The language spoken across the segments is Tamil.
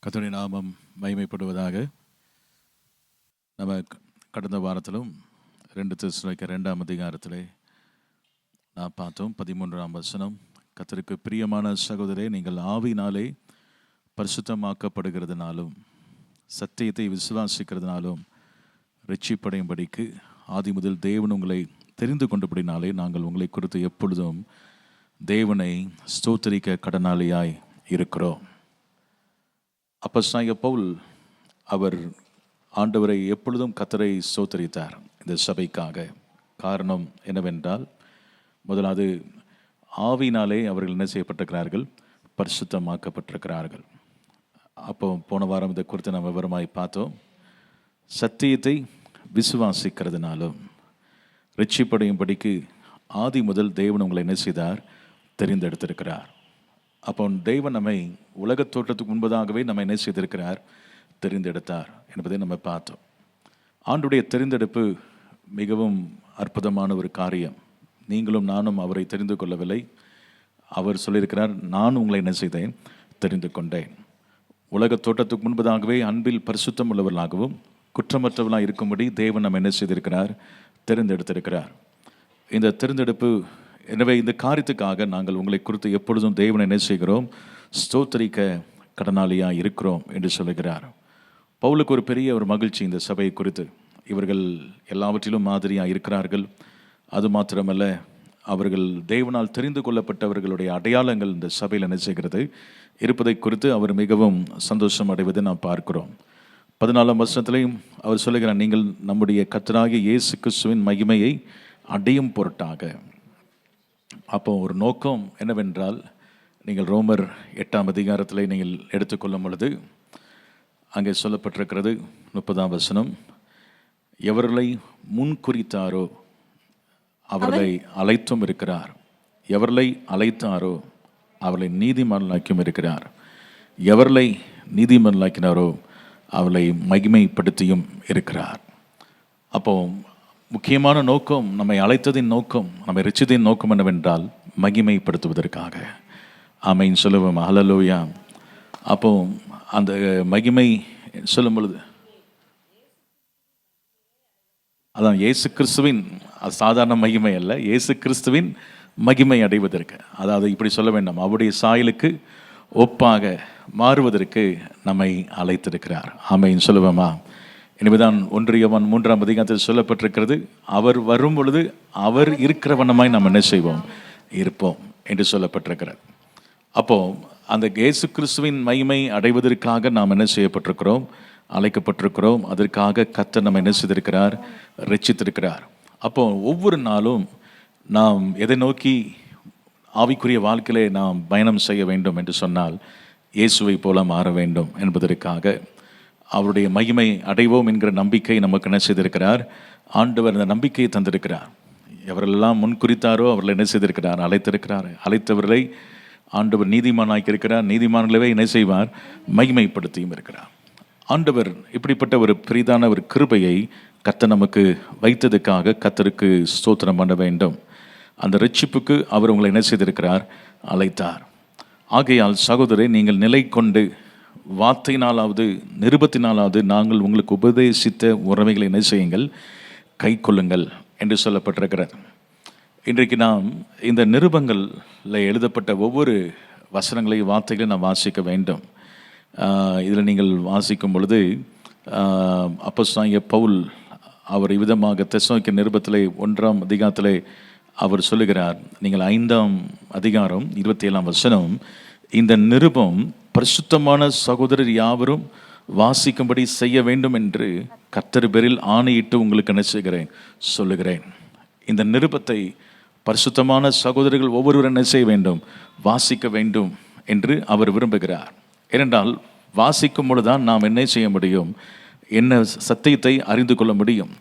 கர்த்தருடைய நாமம் மகிமைப்படுவதாக. நம்ம கடந்த வாரத்திலும் 2 தெசலோனிக்கேயர் 2ஆம் அதிகாரத்திலே நான் பார்த்தோம் 13ஆம் வசனம். கர்த்தருக்கு பிரியமான சகோதரரே, நீங்கள் ஆவியினாலே பரிசுத்தமாக்கப்படுகிறதுனாலும் சத்தியத்தை விசுவாசிக்கிறதுனாலும் ரட்சிப்படையும்படிக்கு ஆதி முதல் தேவன் உங்களை தெரிந்து கொண்டபடினாலே நாங்கள் உங்களை குறித்து எப்பொழுதும் தேவனை ஸ்தோத்திரிக்க கடனாளியாய் இருக்கிறோம். அப்போஸ்தலனாகிய பவுல் அவர் ஆண்டவரை எப்பொழுதும் கர்த்தரை ஸ்தோத்திரித்தார் இந்த சபைக்காக. காரணம் என்னவென்றால், முதலாவது ஆவியினாலே அவர்கள் என்ன செய்யப்பட்டிருக்கிறார்கள்? பரிசுத்தமாக்கப்பட்டிருக்கிறார்கள். அப்போ போன வாரம் இதை குறித்து நம்ம விவரமாய் பார்த்தோம். சத்தியத்தை விசுவாசிக்கிறதுனாலும் ரட்சிப்படையும்படிக்கு ஆதி முதல் தேவன் உங்களை என்ன செய்தார்? தெரிந்தெடுத்திருக்கிறார். அப்போ தேவன் நம்மை உலகத் தோற்றத்துக்கு முன்பதாகவே நம்ம என்ன செய்திருக்கிறார்? தெரிந்தெடுத்தார் என்பதை நம்ம பார்த்தோம். ஆண்டுடைய தெரிந்தெடுப்பு மிகவும் அற்புதமான ஒரு காரியம். நீங்களும் நானும் அவரை தெரிந்து கொள்ளவில்லை. அவர் சொல்லியிருக்கிறார், நான் உங்களை என்ன செய்தேன்? தெரிந்து கொண்டேன். உலகத் தோற்றத்துக்கு முன்பதாகவே அன்பில் பரிசுத்தம் உள்ளவர்களாகவும் குற்றமற்றவர்களாக இருக்கும்படி தேவன் நம்ம என்ன செய்திருக்கிறார்? தெரிந்தெடுத்திருக்கிறார். இந்த தெரிந்தெடுப்பு, எனவே இந்த காரியத்துக்காக நாங்கள் உங்களை குறித்து எப்பொழுதும் தேவனை என்ன செய்கிறோம்? ஸ்தோத்திரிக்க கடனாளியாக இருக்கிறோம் என்று சொல்லுகிறார். பவுலுக்கு ஒரு பெரிய ஒரு மகிழ்ச்சி இந்த சபையை குறித்து. இவர்கள் எல்லாவற்றிலும் மாதிரியாக இருக்கிறார்கள். அது மாத்திரமல்ல, அவர்கள் தேவனால் தெரிந்து கொள்ளப்பட்டவர்களுடைய அடையாளங்கள் இந்த சபையில் என்ன செய்கிறது? இருப்பதை குறித்து அவர் மிகவும் சந்தோஷம் அடைவதை நாம் பார்க்கிறோம். 14ஆம் வசனத்திலையும் அவர் சொல்லுகிறார், நீங்கள் நம்முடைய கர்த்தராகிய இயேசு கிறிஸ்துவின் மகிமையை அடையும் பொருட்டாக. அப்போ ஒரு நோக்கம் என்னவென்றால், நீங்கள் ரோமர் 8ஆம் அதிகாரத்தில் நீங்கள் எடுத்துக்கொள்ளும் பொழுது அங்கே சொல்லப்பட்டிருக்கிறது 30ஆம் வசனம், எவர்களை முன்குறித்தாரோ அவர்களை அழைத்தும் இருக்கிறார், எவர்களை அழைத்தாரோ அவர்களை நீதிமான்களாக்கியும் இருக்கிறார், எவர்களை நீதிமான்களாக்கினாரோ அவர்களை மகிமைப்படுத்தியும் இருக்கிறார். அப்போ முக்கியமான நோக்கம், நம்மை அழைத்ததின் நோக்கம், நம்மை ரட்சித்ததின் நோக்கம் என்னவென்றால் மகிமைப்படுத்துவதற்காக. ஆமென் சொல்லுவோம், ஹல்லேலூயா. அப்போ அந்த மகிமை சொல்லும் பொழுது அதான் இயேசு கிறிஸ்துவின் சாதாரண மகிமை அல்ல, இயேசு கிறிஸ்துவின் மகிமை அடைவதற்கு, அதாவது இப்படி சொல்ல வேண்டாம், அவருடைய சாயலுக்கு ஒப்பாக மாறுவதற்கு நம்மை அழைத்திருக்கிறார். ஆமென் சொல்லுவோமா. எனவேதான் 1 யோவான் 3ஆம் அதிகாரத்தில் சொல்லப்பட்டிருக்கிறது, அவர் வரும் பொழுது அவர் இருக்கிற வண்ணமாய் நாம் என்ன செய்வோம்? இருப்போம் என்று சொல்லப்பட்டிருக்கிறது. அப்போ அந்த இயேசு கிறிஸ்துவின் மகிமை அடைவதற்காக நாம் என்ன செய்யப்பட்டிருக்கிறோம்? அழைக்கப்பட்டிருக்கிறோம். அதற்காக கர்த்தர் நம்ம என்ன செய்திருக்கிறார்? ரட்சித்திருக்கிறார். அப்போ ஒவ்வொரு நாளும் நாம் எதை நோக்கி ஆவிக்குரிய வாழ்க்கையிலே நாம் பயணம் செய்ய வேண்டும் என்று சொன்னால், இயேசுவை போல மாற வேண்டும் என்பதற்காக, அவருடைய மகிமை அடைவோம் என்கிற நம்பிக்கை நமக்கு என்ன செய்திருக்கிறார்? ஆண்டவர் அந்த நம்பிக்கையை தந்திருக்கிறார். எவரெல்லாம் முன்குறித்தாரோ அவர்களை என்ன செய்திருக்கிறார்? அழைத்திருக்கிறார். அழைத்தவர்களை ஆண்டவர் நீதிமானாக்கி இருக்கிறார். நீதிமான்களவே என்ன செய்வார்? மகிமைப்படுத்தியும் இருக்கிறார். ஆண்டவர் இப்படிப்பட்ட ஒரு பெரிதான ஒரு கிருபையை கர்த்தர் நமக்கு வைத்ததுக்காக கர்த்தருக்கு ஸ்தோத்திரம் பண்ண வேண்டும். அந்த ரட்சிப்புக்கு அவர் உங்களை என்ன செய்திருக்கிறார்? அழைத்தார். ஆகையால் சகோதரரை, நீங்கள் நிலை கொண்டு வார்த்தையினாலாவது நிருபத்தினாலாவது நாங்கள் உங்களுக்கு உபதேசித்த உறவைகளை என்ன செய்யுங்கள்? கை கொள்ளுங்கள் என்று சொல்லப்பட்டிருக்கிறார். இன்றைக்கு நாம் இந்த நிருபங்களில் எழுதப்பட்ட ஒவ்வொரு வசனங்களையும் வார்த்தைகளையும் நாம் வாசிக்க வேண்டும். இதில் நீங்கள் வாசிக்கும் பொழுது அப்போஸ்தலனாகிய பவுல் அவர் விதமாக தெசலோனிக்கேயர் நிருபத்திலே 1ஆம் அதிகாரத்திலே அவர் சொல்லுகிறார், நீங்கள் 5ஆம் அதிகாரம் 27ஆம் வசனம், இந்த நிருபம் பரிசுத்தமான சகோதரர் யாவரும் வாசிக்கும்படி செய்ய வேண்டும் என்று கர்த்தர் பேரில் ஆணையிட்டு உங்களுக்கு என்ன செய்கிறேன்? சொல்லுகிறேன். இந்த நிருபத்தை பரிசுத்தமான சகோதரர்கள் ஒவ்வொருவரும் என்ன செய்ய வேண்டும்? வாசிக்க வேண்டும் என்று அவர் விரும்புகிறார். ஏனென்றால் வாசிக்கும் பொழுதுதான் நாம் என்ன செய்ய முடியும்? என்ன சத்தியத்தை அறிந்து கொள்ள முடியும்.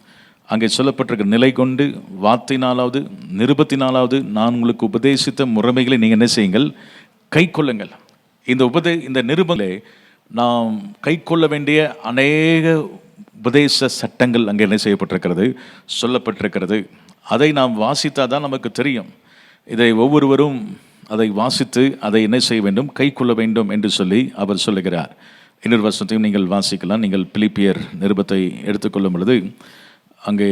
அங்கே சொல்லப்பட்டிருக்க நிலை கொண்டு வார்த்தையினாலாவது நிருபத்தினாலாவது நான் உங்களுக்கு உபதேசித்த முறைமைகளை நீங்கள் என்ன செய்யுங்கள்? கை கொள்ளுங்கள். இந்த நிருபங்களே நாம் கை கொள்ள வேண்டிய அநேக உபதேச சட்டங்கள் அங்கே என்ன செய்யப்பட்டிருக்கிறது? சொல்லப்பட்டிருக்கிறது. அதை நாம் வாசித்தால் தான் நமக்கு தெரியும். இதை ஒவ்வொருவரும் அதை வாசித்து அதை என்ன செய்ய வேண்டும்? கை கொள்ள வேண்டும் என்று சொல்லி அவர் சொல்லுகிறார். இன்னொரு வசனத்தையும் நீங்கள் வாசிக்கலாம். நீங்கள் பிலிப்பியர் நிருபத்தை எடுத்துக்கொள்ளும் பொழுது அங்கே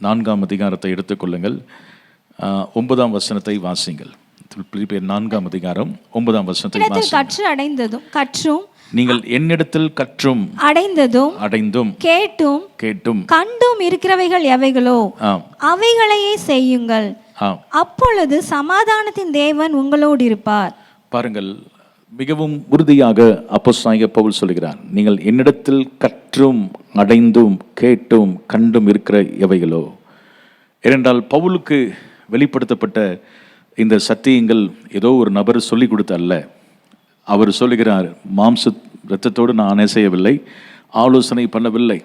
4ஆம் அதிகாரத்தை எடுத்துக்கொள்ளுங்கள். 9ஆம் வசனத்தை வாசிங்கள். பிலிப்பியர் 4ஆம் அதிகாரம் 9ஆம் வசனத்தை வாசிங்கள். கற்று அடைந்ததும் கற்றும் நீங்கள் என்னிடத்தில் கற்றும் அடைந்தும் கேட்டும் கண்டும் இருக்கிறவைகள் எவைகளோ அவைகளையே செய்யுங்கள், அப்பொழுது சமாதானத்தின் தேவன் உங்களோடு இருப்பார். பாருங்கள், மிகவும் உறுதியாக அப்போஸ்தலனாகிய பவுல் சொல்கிறார், நீங்கள் என்னிடத்தில் கற்றும் அடைந்தும் கேட்டும் கண்டும் இருக்கிற எவைகளோ. ஏனென்றால் பவுலுக்கு வெளிப்படுத்தப்பட்ட இந்த சத்தியங்கள் ஏதோ ஒரு நபர் சொல்லிக் கொடுத்த அல்ல. அவர் சொல்லுகிறார், மாம்ச இரத்தத்தோடு நான் செய்யவில்லை, ஆலோசனை பண்ணவில்லை.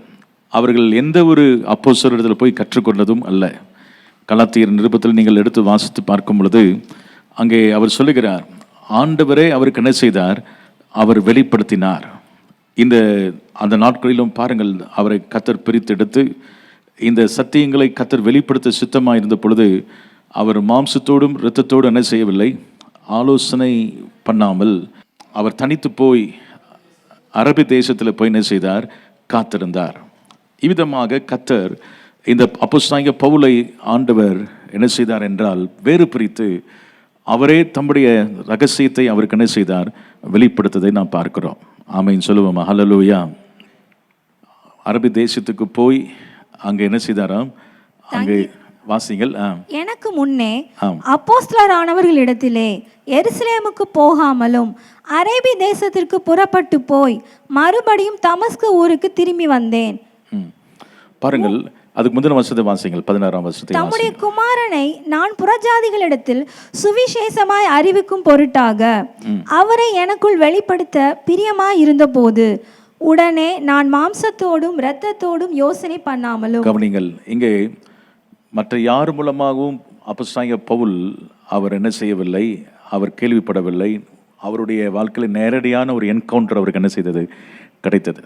அவர்கள் எந்த ஒரு அப்போஸ்தலரிடத்தில் போய் கற்றுக்கொண்டதும் அல்ல. கலாத்தியர் நிருபத்தில் நீங்கள் எடுத்து வாசித்து பார்க்கும் பொழுது அங்கே அவர் சொல்லுகிறார், ஆண்டவரே அவருக்கு என்ன செய்தார், அவர் வெளிப்படுத்தினார். அந்த நாட்களிலும் பாருங்கள், அவரை கர்த்தர் பிரித்து எடுத்து இந்த சத்தியங்களை கர்த்தர் வெளிப்படுத்த சித்தமாக இருந்த பொழுது அவர் மாம்சத்தோடும் இரத்தத்தோடு என்ன செய்யவில்லை, ஆலோசனை பண்ணாமல் அவர் தனித்து போய் அரபி தேசத்தில் போய் என்ன செய்தார், காத்திருந்தார். இவ்விதமாக கர்த்தர் இந்த அப்போஸ்தலனாகிய பவுலை ஆண்டவர் என்ன செய்தார் என்றால் வேறு பிரித்து அவரே தம்முடைய ரகசியத்தை அவருக்கு என்ன செய்தார், வெளிப்படுத்ததை நாம் பார்க்கிறோம். ஆமென் சொல்லுவோம், ஹல்லேலூயா. அரபி தேசத்துக்கு போய் அங்கே என்ன செய்தாராம், அங்கே வாசிங்கள். எனக்கு முன்னே அப்போஸ்தலரானவர்களிடத்திலே எருசலேமுக்கு போகாமலும் அரேபி தேசத்திற்கு புறப்பட்டு போய் மறுபடியும் தமஸ்கு ஊருக்கு திரும்பி வந்தேன். பாருங்கள், அதுக்கு முந்தின வசனத்தை வாசிங்கள். 16ஆம் வசனத்தை. தம்முடைய குமாரனை நான் புறஜாதிகளிடத்தில் சுவிசேஷமாய் அறிவிக்கும் பொருட்டாக அவரை எனக்குள் வெளிப்படுத்த பிரியமாய் இருந்தபோது உடனே நான் மாம்சத்தோடும் இரத்தத்தோடும் யோசனை பண்ணாமலும். கவனிங்கள், இங்கே மற்ற யார் மூலமாகவும் அப்போஸ்தலனாகிய பவுல் அவர் என்ன செய்யவில்லை, அவர் கேள்விப்படவில்லை. அவருடைய வாழ்க்கையில் நேரடியான ஒரு என்கவுண்டர் அவருக்கு என்ன செய்தது, கிடைத்தது.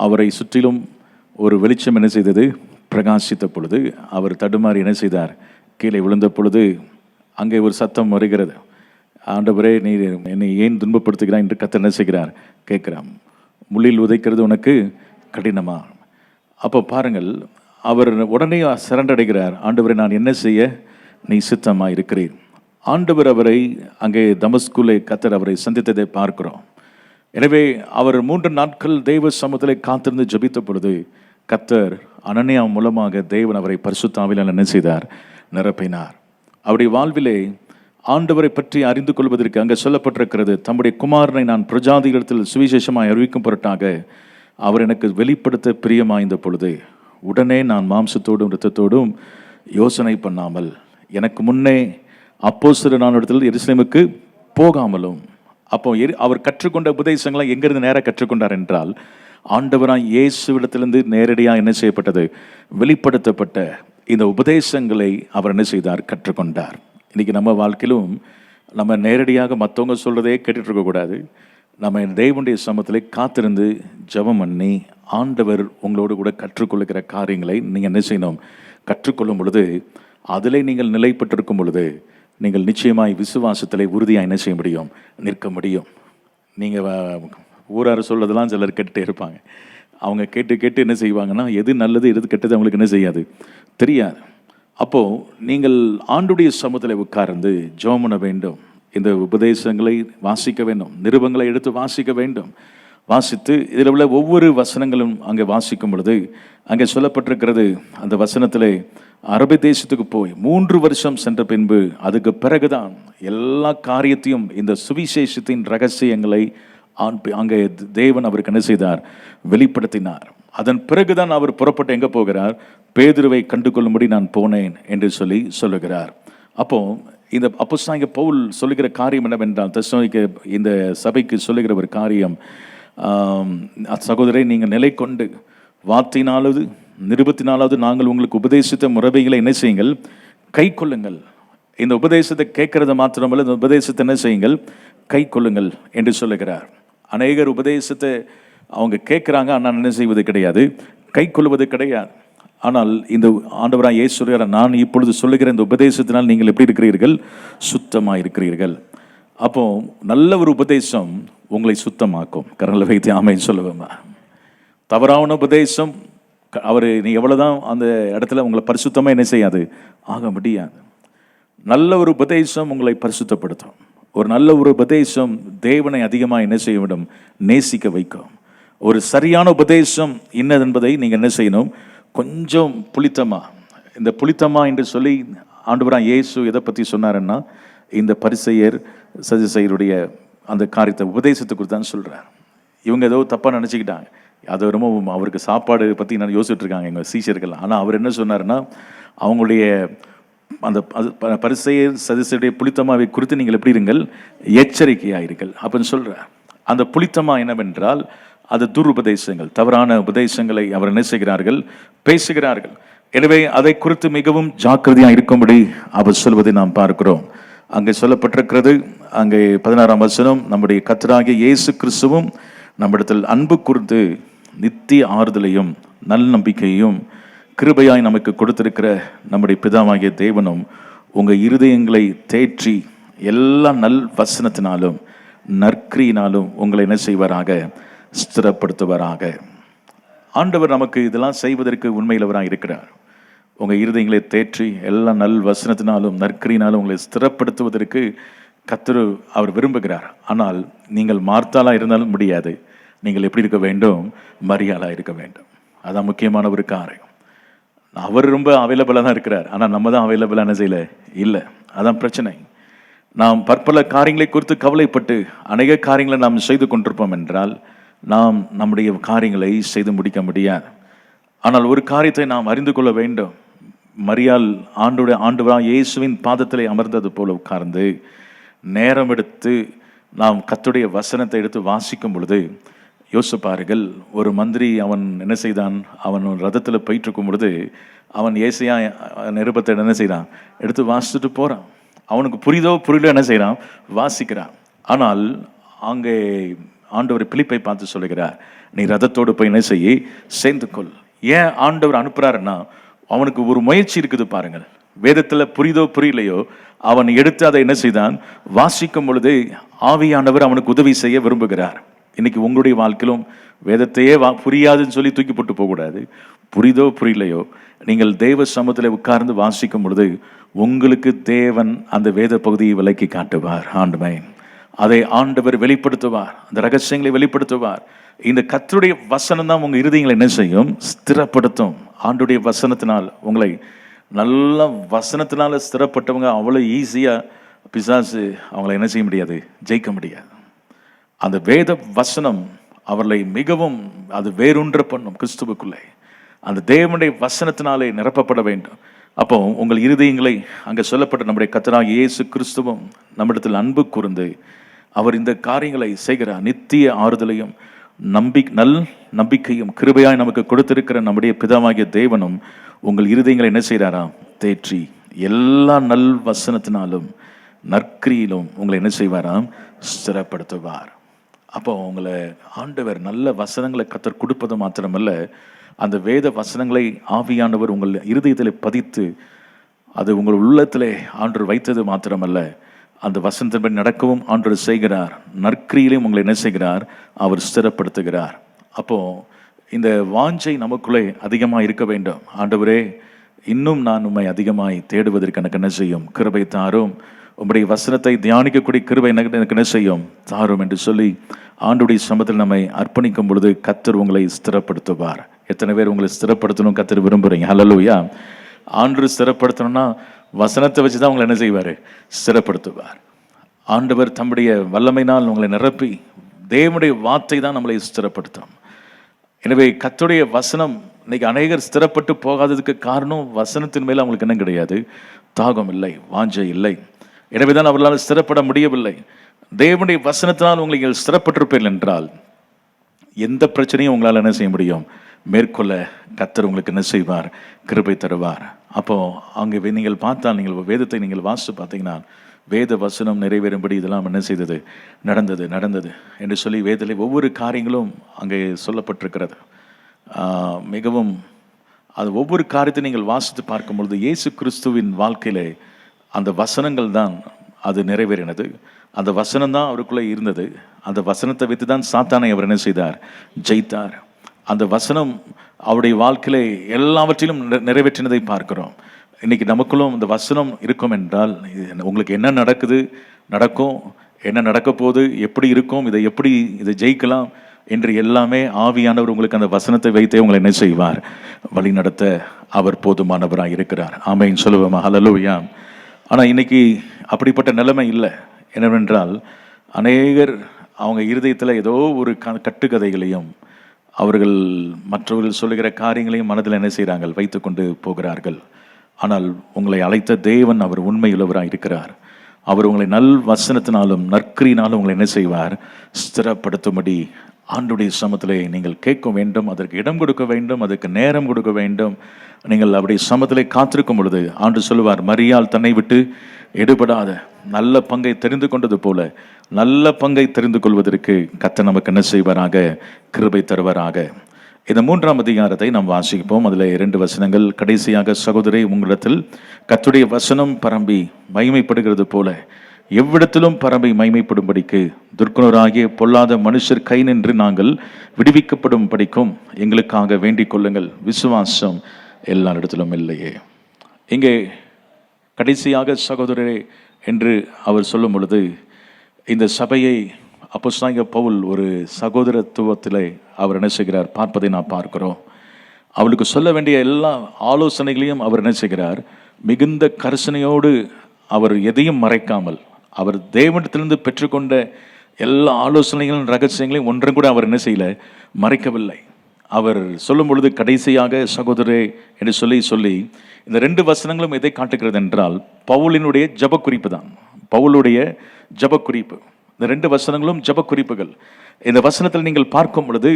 அவரை சுற்றிலும் ஒரு வெளிச்சம் என்ன செய்தது, பிரகாசித்த பொழுது அவர் தடுமாறி என்ன செய்தார், கீழே விழுந்த பொழுது அங்கே ஒரு சத்தம் வருகிறது, ஆண்டவரே நீர் என்னை ஏன் துன்பப்படுத்துகிறாய் என்று கர்த்தர் என்ன செய்கிறார், கேட்கிறார். முள்ளில் உதைக்கிறது உனக்கு கடினமா? அப்போ பாருங்கள், அவர் உடனே சரண்டடைகிறார். ஆண்டவரை நான் என்ன செய்ய நீ சித்தமாக இருக்கிறீர். ஆண்டவர் அவரை அங்கே தமஸ்குலே கர்த்தர் அவரை சந்தித்ததை பார்க்கிறோம். எனவே அவர் 3 நாட்கள் தெய்வ சமூகத்திலே காத்திருந்து ஜெபித்த பொழுது கர்த்தர் அனனியா மூலமாக தேவன் அவரை பரிசுத்த ஆவியால் என்ன செய்தார், நிரப்பினார். அவருடைய வாழ்விலே ஆண்டவரை பற்றி அறிந்து கொள்வதற்கு அங்கே சொல்லப்பட்டிருக்கிறது, தம்முடைய குமாரனை நான் பிரஜாதிகளிடத்தில் சுவிசேஷமாய் அறிவிக்கும் பொருட்டாக அவர் எனக்கு வெளிப்படுத்த பிரியமாய்ந்த பொழுது உடனே நான் மாம்சத்தோடும் இரத்தத்தோடும் யோசனை பண்ணாமல் எனக்கு முன்னே அப்போஸ்தலனானவரிடத்தில் எருசலேமுக்கு போகாமலும். அப்போ அவர் கற்றுக்கொண்ட உபதேசங்களை எங்கிருந்து நேராக கற்றுக்கொண்டார் என்றால் ஆண்டவராய் இயேசுவிடத்திலிருந்து நேரடியாக என்ன செய்யப்பட்டது, வெளிப்படுத்தப்பட்ட இந்த உபதேசங்களை அவர் என்ன செய்தார், கற்றுக்கொண்டார். இன்றைக்கி நம்ம வாழ்க்கையிலும் நம்ம நேரடியாக மற்றவங்க சொல்கிறதே கேட்டுட்டு இருக்கக்கூடாது. நம்ம தேவனுடைய சமூகத்திலே காத்திருந்து ஜெபம் பண்ணி ஆண்டவர் உங்களோடு கூட கற்றுக்கொள்ளுகிற காரியங்களை நீங்கள் என்ன செய்யணும், கற்றுக்கொள்ளும் பொழுது அதிலே நீங்கள் நிலை பெற்றிருக்கும் பொழுது நீங்கள் நிச்சயமாய் விசுவாசத்திலே உறுதியாக என்ன செய்ய முடியும், நிற்க முடியும். நீங்கள் ஊரார் சொல்றதெல்லாம் சிலர் கேட்டுகிட்டே இருப்பாங்க. அவங்க கேட்டு என்ன செய்வாங்கன்னா எது நல்லது எது கெட்டது அவங்களுக்கு என்ன செய்யாது, தெரியாது. அப்போது நீங்கள் ஆண்டுடைய சமூகத்தில் உட்கார்ந்து ஜெபம் பண்ண வேண்டும். இந்த உபதேசங்களை வாசிக்க வேண்டும், நிருபங்களை எடுத்து வாசிக்க வேண்டும். வாசித்து இதில் உள்ள ஒவ்வொரு வசனங்களும் அங்கே வாசிக்கும் பொழுது அங்கே சொல்லப்பட்டிருக்கிறது, அந்த வசனத்தில் அரபி தேசத்துக்கு போய் 3 வருஷம் சென்ற பின்பு அதுக்கு பிறகுதான் எல்லா காரியத்தையும் இந்த சுவிசேஷத்தின் ரகசியங்களை அங்கே தேவன் அவருக்கு என்ன செய்தார், வெளிப்படுத்தினார். அதன் பிறகுதான் அவர் புறப்பட்டு எங்கே போகிறார், பேதுருவை கண்டு கொள்ளும்படி நான் போனேன் என்று சொல்லுகிறார். அப்போ இந்த அப்போஸ்தலனாகிய பவுல் சொல்லுகிற காரியம் என்னவென்றால், தெசலோனிக்கே இந்த சபைக்கு சொல்லுகிற ஒரு காரியம், சகோதரரை நீங்கள் நிலை கொண்டு வார்த்தையினாலாவது நிருபத்தினாலாவது நாங்கள் உங்களுக்கு உபதேசித்த முறைகளை என்ன செய்யுங்கள், கை கொள்ளுங்கள். இந்த உபதேசத்தை கேட்கறது மாத்திரமல்ல, இந்த உபதேசத்தை என்ன செய்யுங்கள், கை கொள்ளுங்கள் என்று சொல்லுகிறார். அநேகர் உபதேசத்தை அவங்க கேட்குறாங்க, ஆனால் என்ன செய்வது கிடையாது, கை கொள்வது கிடையாது. ஆனால் இந்த ஆண்டவராக இயேசு சொல்கிறார், நான் இப்பொழுது சொல்லுகிற இந்த உபதேசத்தினால் நீங்கள் எப்படி இருக்கிறீர்கள், சுத்தமாக இருக்கிறீர்கள். அப்போ நல்ல ஒரு உபதேசம் உங்களை சுத்தமாக்கும். கரங்களை வைத்து ஆமென் சொல்லுவேன். தவறான உபதேசம் நீ எவ்வளோதான் அந்த இடத்துல உங்களை பரிசுத்தமாக என்ன செய்யாது, ஆக முடியாது. நல்ல ஒரு உபதேசம் உங்களை பரிசுத்தப்படுத்தும். ஒரு நல்ல ஒரு உபதேசம் தேவனை அதிகமாக என்ன செய்ய வேண்டும், நேசிக்க வைக்கும். ஒரு சரியான உபதேசம் இன்னது என்பதை நீங்கள் என்ன செய்யணும், கொஞ்சம் புளித்தமா. இந்த புளித்தமா என்று சொல்லி ஆண்டவராக இயேசு எதை பற்றி சொன்னாருன்னா, இந்த பரிசேயர் சதுசேயருடைய அந்த காரியத்தை உபதேசத்தை குறித்து தான் சொல்கிறார். இவங்க ஏதோ தப்பாக நினச்சிக்கிட்டாங்க. அது ரொம்ப அவருக்கு சாப்பாடு பற்றி நான் யோசிச்சுட்டு இருக்காங்க எங்கள் சீஷர்கள். ஆனால் அவர் என்ன சொன்னார்னா, அவங்களுடைய அந்த பரிசேயர் சதுசேயருடைய புளித்தமாவை குறித்து நீங்கள் எப்படி இருங்கள், எச்சரிக்கையாயிருங்கள் அப்படின்னு சொல்கிறார். அந்த புளித்தமா என்னவென்றால் அது துருபதேசங்கள், தவறான உபதேசங்களை அவர் என்ன செய்கிறார்கள், பேசுகிறார்கள். எனவே அதை குறித்து மிகவும் ஜாக்கிரதையாக இருக்கும்படி அவர் சொல்வதை நாம் பார்க்கிறோம். அங்கே சொல்லப்பட்டிருக்கிறது, அங்கே 16ஆம் வசனம், நம்முடைய கர்த்தராகிய இயேசு கிறிஸ்துவும் நம்மிடத்தில் அன்பு கூர்ந்து நித்திய ஆறுதலையும் நல் நம்பிக்கையும் கிருபையாய் நமக்கு கொடுத்திருக்கிற நம்முடைய பிதாவாகிய தேவனும் உங்கள் இருதயங்களை தேற்றி எல்லா நல் வசனத்தினாலும் நற்கிரியினாலும் உங்களை என்ன செய்வாராக, ஸ்திரப்படுத்துவாராக. ஆண்டவர் நமக்கு இதெல்லாம் செய்வதற்கு உண்மையிலவராக இருக்கிறார். உங்கள் இருதயங்களை தேற்றி எல்லா நல் வசனத்தினாலும் நற்கிரியினாலும் உங்களை ஸ்திரப்படுத்துவதற்கு கர்த்தர் அவர் விரும்புகிறார். ஆனால் நீங்கள் மார்த்தாலாக இருந்தாலும் முடியாது. நீங்கள் எப்படி இருக்க வேண்டும், மரியாளாக இருக்க வேண்டும். அதான் முக்கியமான ஒரு காரியம். அவர் ரொம்ப அவைலபிளாக தான் இருக்கிறார், ஆனால் நம்ம தான் அவைலபிளாக என்ன செய்யலை, இல்லை. அதான் பிரச்சனை. நாம் பற்பல காரியங்களை குறித்து கவலைப்பட்டு அநேக காரியங்களை நாம் செய்து கொண்டிருப்போம் என்றால் நாம் நம்முடைய காரியங்களை செய்து முடிக்க முடியாது. ஆனால் ஒரு காரியத்தை நாம் அறிந்து கொள்ள வேண்டும். மரியாள் ஆண்டவராகிய இயேசுவின் பாதத்திலே அமர்ந்தது போல உட்கார்ந்து நேரம் எடுத்து நாம் கர்த்தருடைய வசனத்தை எடுத்து வாசிக்கும் பொழுது யோசிப்பார்கள். ஒரு மந்திரி அவன் என்ன செய்தான், அவன் ரதத்தில் போயிட்டு இருக்கும் பொழுது அவன் ஏசையா நிருபத்தை என்ன செய்கிறான், எடுத்து வாசிச்சுட்டு போகிறான். அவனுக்கு புரிதோ புரியலோ என்ன செய்கிறான், வாசிக்கிறான். ஆனால் அங்கே ஆண்டவர் பிலிப்பை பார்த்து சொல்லுகிறார், நீ ரதத்தோடு போய் என்ன செய்ய, சேர்ந்து கொள். ஏன் ஆண்டவர் அனுப்புகிறாருன்னா, அவனுக்கு ஒரு முயற்சி இருக்குது பாருங்கள். வேதத்தில் புரிதோ புரியலையோ அவன் எடுத்து அதை என்ன செய்தான், வாசிக்கும் பொழுது ஆவியானவர் அவனுக்கு உதவி செய்ய விரும்புகிறார். இன்னைக்கு உங்களுடைய வாழ்க்கையிலும் வேதத்தையே புரியாதுன்னு சொல்லி தூக்கி போட்டு போகக்கூடாது. புரிதோ புரியலையோ நீங்கள் தேவ சமூகத்தில் உட்கார்ந்து வாசிக்கும் பொழுது உங்களுக்கு தேவன் அந்த வேத பகுதியை விலக்கி காட்டுவார். ஆண்டவன் அதை ஆண்டவர் வெளிப்படுத்துவார், அந்த ரகசியங்களை வெளிப்படுத்துவார். இந்த கர்த்தருடைய வசனம் தான் உங்கள் இருதயங்களை என்ன செய்யும், ஸ்திரப்படுத்தும். ஆண்டுடைய வசனத்தினால் உங்களை நல்ல வசனத்தினால ஸ்திரப்பட்டவங்க அவ்வளோ ஈஸியாக பிசாசு அவங்களை என்ன செய்ய முடியாது, ஜெயிக்க முடியாது. அந்த வேத வசனம் அவர்களை மிகவும் அது வேரூன்ற பண்ணும். கிறிஸ்துவுக்குள்ளே அந்த தேவனுடைய வசனத்தினாலே நிரப்பப்பட வேண்டும். அப்போ உங்கள் இருதயங்களை அங்கே சொல்லப்பட்ட நம்முடைய கர்த்தராகிய இயேசு கிறிஸ்துவும் நம்மிடத்தில் அன்பு கூர்ந்து அவர் இந்த காரியங்களை செய்கிறார். நித்திய ஆறுதலையும் நல் நம்பிக்கையும் கிருபையாய் நமக்கு கொடுத்திருக்கிற நம்முடைய பிதாவாகிய தேவனும் உங்கள் இருதயங்களை என்ன செய்கிறாராம், தேற்றி எல்லா நல் வசனத்தினாலும் நற்கிரியிலும் உங்களை என்ன செய்வாராம், ஸ்திரப்படுத்துவார். அப்போ உங்களை ஆண்டவர் நல்ல வசனங்களை கர்த்தர் கொடுப்பது மாத்திரமல்ல, அந்த வேத வசனங்களை ஆவியானவர் உங்கள் இருதயத்தில் பதித்து அது உங்கள் உள்ளத்திலே ஆண்டவர் வைத்தது மாத்திரமல்ல, அந்த வசனத்தின்படி நடக்கவும் ஆண்டவர் செய்கிறார். நற்கிரியிலையும் உங்களை என்ன செய்கிறார், அவர் ஸ்திரப்படுத்துகிறார். அப்போ இந்த வாஞ்சை நமக்குள்ளே அதிகமாக இருக்க வேண்டும். ஆண்டவரே, இன்னும் நான் உம்மை அதிகமாய் தேடுவதற்கு எனக்கு என்ன செய்யும், கிருபை தாரும். உம்முடைய வசனத்தை தியானிக்கக்கூடிய கிருபை எனக்கு என்ன செய்யும், தாரும் என்று சொல்லி ஆண்டவருடைய சமூகத்தில் நம்மை அர்ப்பணிக்கும் பொழுது கர்த்தர் உங்களை ஸ்திரப்படுத்துவார். எத்தனை பேர் உங்களை ஸ்திரப்படுத்தணும் கர்த்தர் விரும்புகிறீங்க? ஹல்லேலூயா. ஆண்டவர் ஸ்திரப்படுத்தணும்னா வசனத்தை வச்சு தான் உங்களை என்ன செய்வார், ஸ்திரப்படுத்துவார். ஆண்டவர் தம்முடைய வல்லமையினால் உங்களை நிரப்பி தேவனுடைய வார்த்தை தான் நம்மளை ஸ்திரப்படுத்தும். எனவே கர்த்தருடைய வசனம் இன்னைக்கு அநேகர் ஸ்திரப்பட்டு போகாததுக்கு காரணம் வசனத்தின் மேலே அவங்களுக்கு என்ன கிடையாது, தாகம் இல்லை, வாஞ்சை இல்லை. எனவே தான் அவர்களால் ஸ்திரப்பட முடியவில்லை. தேவனுடைய வசனத்தினால் உங்களை நீங்கள் ஸ்திரப்பட்டிருப்பீர்கள் என்றால் எந்த பிரச்சனையும் உங்களால் என்ன செய்ய முடியும், மேற்கொள்ள கர்த்தர் உங்களுக்கு என்ன செய்வார், கிருபை தருவார். அப்போ அங்கே நீங்கள் பார்த்தால், நீங்கள் வேதத்தை நீங்கள் வாசித்து பார்த்தீங்கன்னா வேத வசனம் நிறைவேறும்படி இதெல்லாம் என்ன செய்தது, நடந்தது என்று சொல்லி வேதத்தில் ஒவ்வொரு காரியங்களும் அங்கே சொல்லப்பட்டிருக்கிறது. மிகவும் அது ஒவ்வொரு காரியத்தை நீங்கள் வாசித்து பார்க்கும் பொழுது இயேசு கிறிஸ்துவின் வாழ்க்கையிலே அந்த வசனங்கள் தான் அது நிறைவேறினது. அந்த வசனம் தான் அவருக்குள்ளே இருந்தது. அந்த வசனத்தை வைத்து தான் சாத்தானை அவர் என்ன செய்தார்? ஜெயித்தார். அந்த வசனம் அவருடைய வாழ்க்கையில எல்லாவற்றிலும் நிறைவேற்றினதை பார்க்கிறோம். இன்னைக்கு நமக்குள்ளும் இந்த வசனம் இருக்கும் என்றால், உங்களுக்கு என்ன நடக்கும், என்ன நடக்க போகுது, எப்படி இருக்கும், இதை ஜெயிக்கலாம் என்று எல்லாமே ஆவியானவர் உங்களுக்கு அந்த வசனத்தை வைத்தே உங்களை என்ன செய்வார்? வழி நடத்த அவர் போதுமானவராக இருக்கிறார். ஆமென் சொல்லுவோமா? ஹல்லேலூயா. ஆனால் இன்னைக்கு அப்படிப்பட்ட நிலைமை இல்லை. என்னவென்றால், அநேகர் அவங்க இருதயத்தில் ஏதோ ஒரு கட்டுக்கதைகளையும் அவர்கள் மற்றவர்கள் சொல்லுகிற காரியங்களையும் மனதில் என்ன செய்கிறாங்க? வைத்து கொண்டு போகிறார்கள். ஆனால் உங்களை அழைத்த தேவன் அவர் உண்மையுள்ளவராக இருக்கிறார். அவர் உங்களை நல் வசனத்தினாலும் நற்கிரியினாலும் உங்களை என்ன செய்வார்? ஸ்திரப்படுத்தும்படி ஆண்டுடைய சமத்திலே நீங்கள் கேட்க வேண்டும், அதற்கு இடம் கொடுக்க வேண்டும், அதற்கு நேரம் கொடுக்க வேண்டும். நீங்கள் அப்படி சமத்திலே காத்திருக்கும் பொழுது ஆண்டு சொல்லுவார், மரியாள் தன்னை விட்டு எடுபடாத நல்ல பங்கை தெரிந்து கொண்டது போல நல்ல பங்கை தெரிந்து கொள்வதற்கு கர்த்தர் நமக்கு என்ன செய்வாராக? கிருபை தருவாராக. இந்த 3ஆம் அதிகாரத்தை நாம் வாசிப்போம். அதில் 2 வசனங்கள். கடைசியாக சகோதரே, உங்களிடத்தில் கர்த்தருடைய வசனம் பரம்பி மகிமைப்படுகிறது போல எவ்விடத்திலும் பரம்பை மகிமைப்படும்படிக்கு துர்க்குணராகிய பொல்லாத மனுஷர் கை நின்று நாங்கள் விடுவிக்கப்படும் படிக்கும் எங்களுக்காக வேண்டிக் கொள்ளுங்கள். விசுவாசம் எல்லா இடத்திலும் இல்லையே. இங்கே கடைசியாக சகோதரரே என்று அவர் சொல்லும் பொழுது, இந்த சபையை அப்போஸ்தலனாகிய பவுல் ஒரு சகோதரத்துவத்திலே அவர் என்ன செய்கிறார் பார்ப்பதை நாம் பார்க்கிறோம். அவளுக்கு சொல்ல வேண்டிய எல்லா ஆலோசனைகளையும் அவர் என்ன செய்கிறார்? மிகுந்த கரிசனையோடு அவர் எதையும் மறைக்காமல், அவர் தேவனிடத்திலிருந்து பெற்றுக்கொண்ட எல்லா ஆலோசனைகளும் ரகசியங்களையும் ஒன்றும் கூட அவர் என்ன செய்யல? மறைக்கவில்லை. அவர் சொல்லும் பொழுது கடைசியாக சகோதரே என்று சொல்லி இந்த 2 வசனங்களும் எதை காட்டுகிறது என்றால், பவுலினுடைய ஜபக்குறிப்பு தான். பவுலுடைய ஜபக்குறிப்பு. இந்த 2 வசனங்களும் ஜபக்குறிப்புகள். இந்த வசனத்தில் நீங்கள் பார்க்கும் பொழுது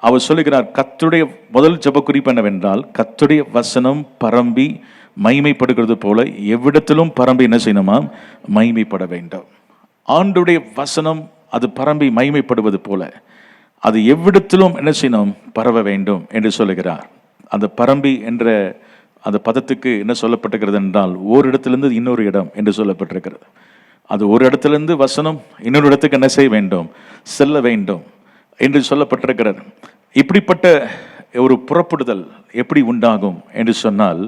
அவர் சொல்லுகிறார், கர்த்தருடைய முதல் ஜபக்குறிப்பு என்னவென்றால், கர்த்தருடைய வசனம் பரம்பி மகிமைப்படுகிறது போல எவ்விடத்திலும் பரம்பி என்ன செய்யணுமா? மகிமைப்பட வேண்டும். ஆண்டுடைய வசனம் அது பரம்பி மகிமைப்படுவது போல அது எவ்விடத்திலும் என்ன செய்யணும்? பரவ வேண்டும் என்று சொல்லுகிறார். அந்த பரம்பி என்ற அந்த பதத்துக்கு என்ன சொல்லப்பட்டிருக்கிறது என்றால், ஒரு இடத்திலிருந்து இன்னொரு இடம் என்று சொல்லப்பட்டிருக்கிறது. அது ஒரு இடத்திலிருந்து வசனம் இன்னொரு இடத்துக்கு என்ன செய்ய வேண்டும்? செல்ல வேண்டும் என்று சொல்லப்பட்டிருக்கிறது. இப்படிப்பட்ட ஒரு புறப்படுதல் எப்படி உண்டாகும் என்று சொன்னால்,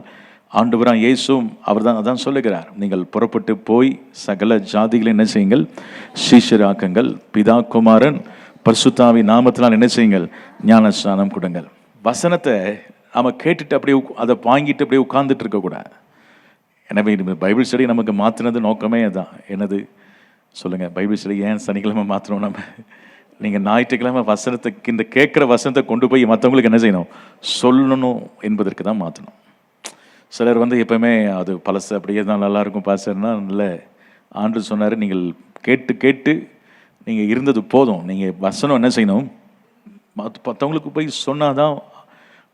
ஆண்டவராக இயேசுவும் அவர் தான் அதான் சொல்லுகிறார், நீங்கள் புறப்பட்டு போய் சகல ஜாதிகளை என்ன செய்யுங்கள்? சீஷராக்குங்கள். பிதா குமாரன் பரிசுத்தாவி நாமத்தினால் என்ன செய்யுங்கள்? ஞானஸ்நானம் கொடுங்கள். வசனத்தை நம்ம கேட்டுட்டு அப்படியே அதை வாங்கிட்டு அப்படியே உட்கார்ந்துட்டு இருக்கக்கூடாது. எனவே பைபிள் ஸ்டடி நமக்கு மாற்றினது நோக்கமே அதுதான். என்னது சொல்லுங்கள்? பைபிள் ஸ்டடி ஏன் சனிக்கிழமை மாற்றணும்? நம்ம நீங்கள் ஞாயிற்றுக்கிழமை வசனத்துக்கு இந்த கேட்குற வசனத்தை கொண்டு போய் மற்றவங்களுக்கு என்ன செய்யணும்? சொல்லணும் என்பதற்கு தான் மாற்றணும். சிலர் எப்போவுமே அது பழசு அப்படியே தான் நல்லாயிருக்கும் பாஸ்டர்னா இல்லை. ஆண்டு சொன்னார், நீங்கள் கேட்டு நீங்கள் இருந்தது போதும். நீங்கள் வசனம் என்ன செய்யணும்? மற்றவங்களுக்கு போய் சொன்னாதான்.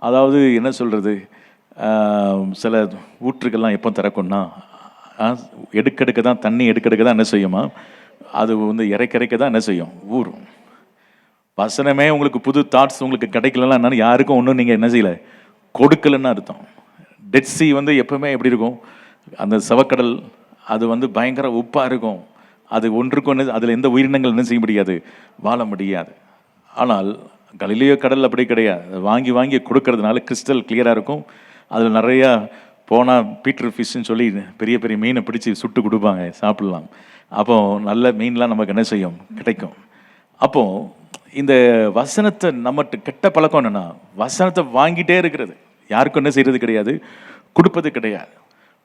அதாவது என்ன சொல்கிறது, சில ஊற்றுக்கெல்லாம் எப்போ திறக்கும்னா, எடுக்க தான் தண்ணி எடுக்க தான் என்ன செய்யுமா? அது இறைக்க தான் என்ன செய்யும்? ஊறும். வசனமே உங்களுக்கு புது தாட்ஸ் உங்களுக்கு கிடைக்கலன்னா என்னன்னு யாருக்கும் ஒன்றும் நீங்கள் என்ன செய்யலை? கொடுக்கலன்னு அர்த்தம். டெட் சி எப்பவுமே எப்படி இருக்கும்? அந்த சவக்கடல் அது பயங்கர உப்பாக இருக்கும். அது ஒன்றுக்கு ஒன்று அதில் எந்த உயிரினங்கள் என்ன செய்ய முடியாது? வாழ முடியாது. ஆனால் கலிலியோ கடல் அப்படி கிடையாது. வாங்கி கொடுக்கறதுனால கிறிஸ்டல் கிளியராக இருக்கும். அதில் நிறையா போனால் பீட்டர் ஃபிஷ்ன்னு சொல்லி பெரிய பெரிய மீனை பிடிச்சி சுட்டு கொடுப்பாங்க, சாப்பிட்லாம். அப்போது நல்ல மீன்லாம் நமக்கு என்ன செய்யும்? கிடைக்கும். அப்போது இந்த வசனத்தை நம்மகிட்ட கெட்ட பழக்கம் என்னென்னா, வசனத்தை வாங்கிட்டே இருக்கிறது. யாருக்கும் என்ன செய்கிறது கிடையாது? கொடுப்பது கிடையாது.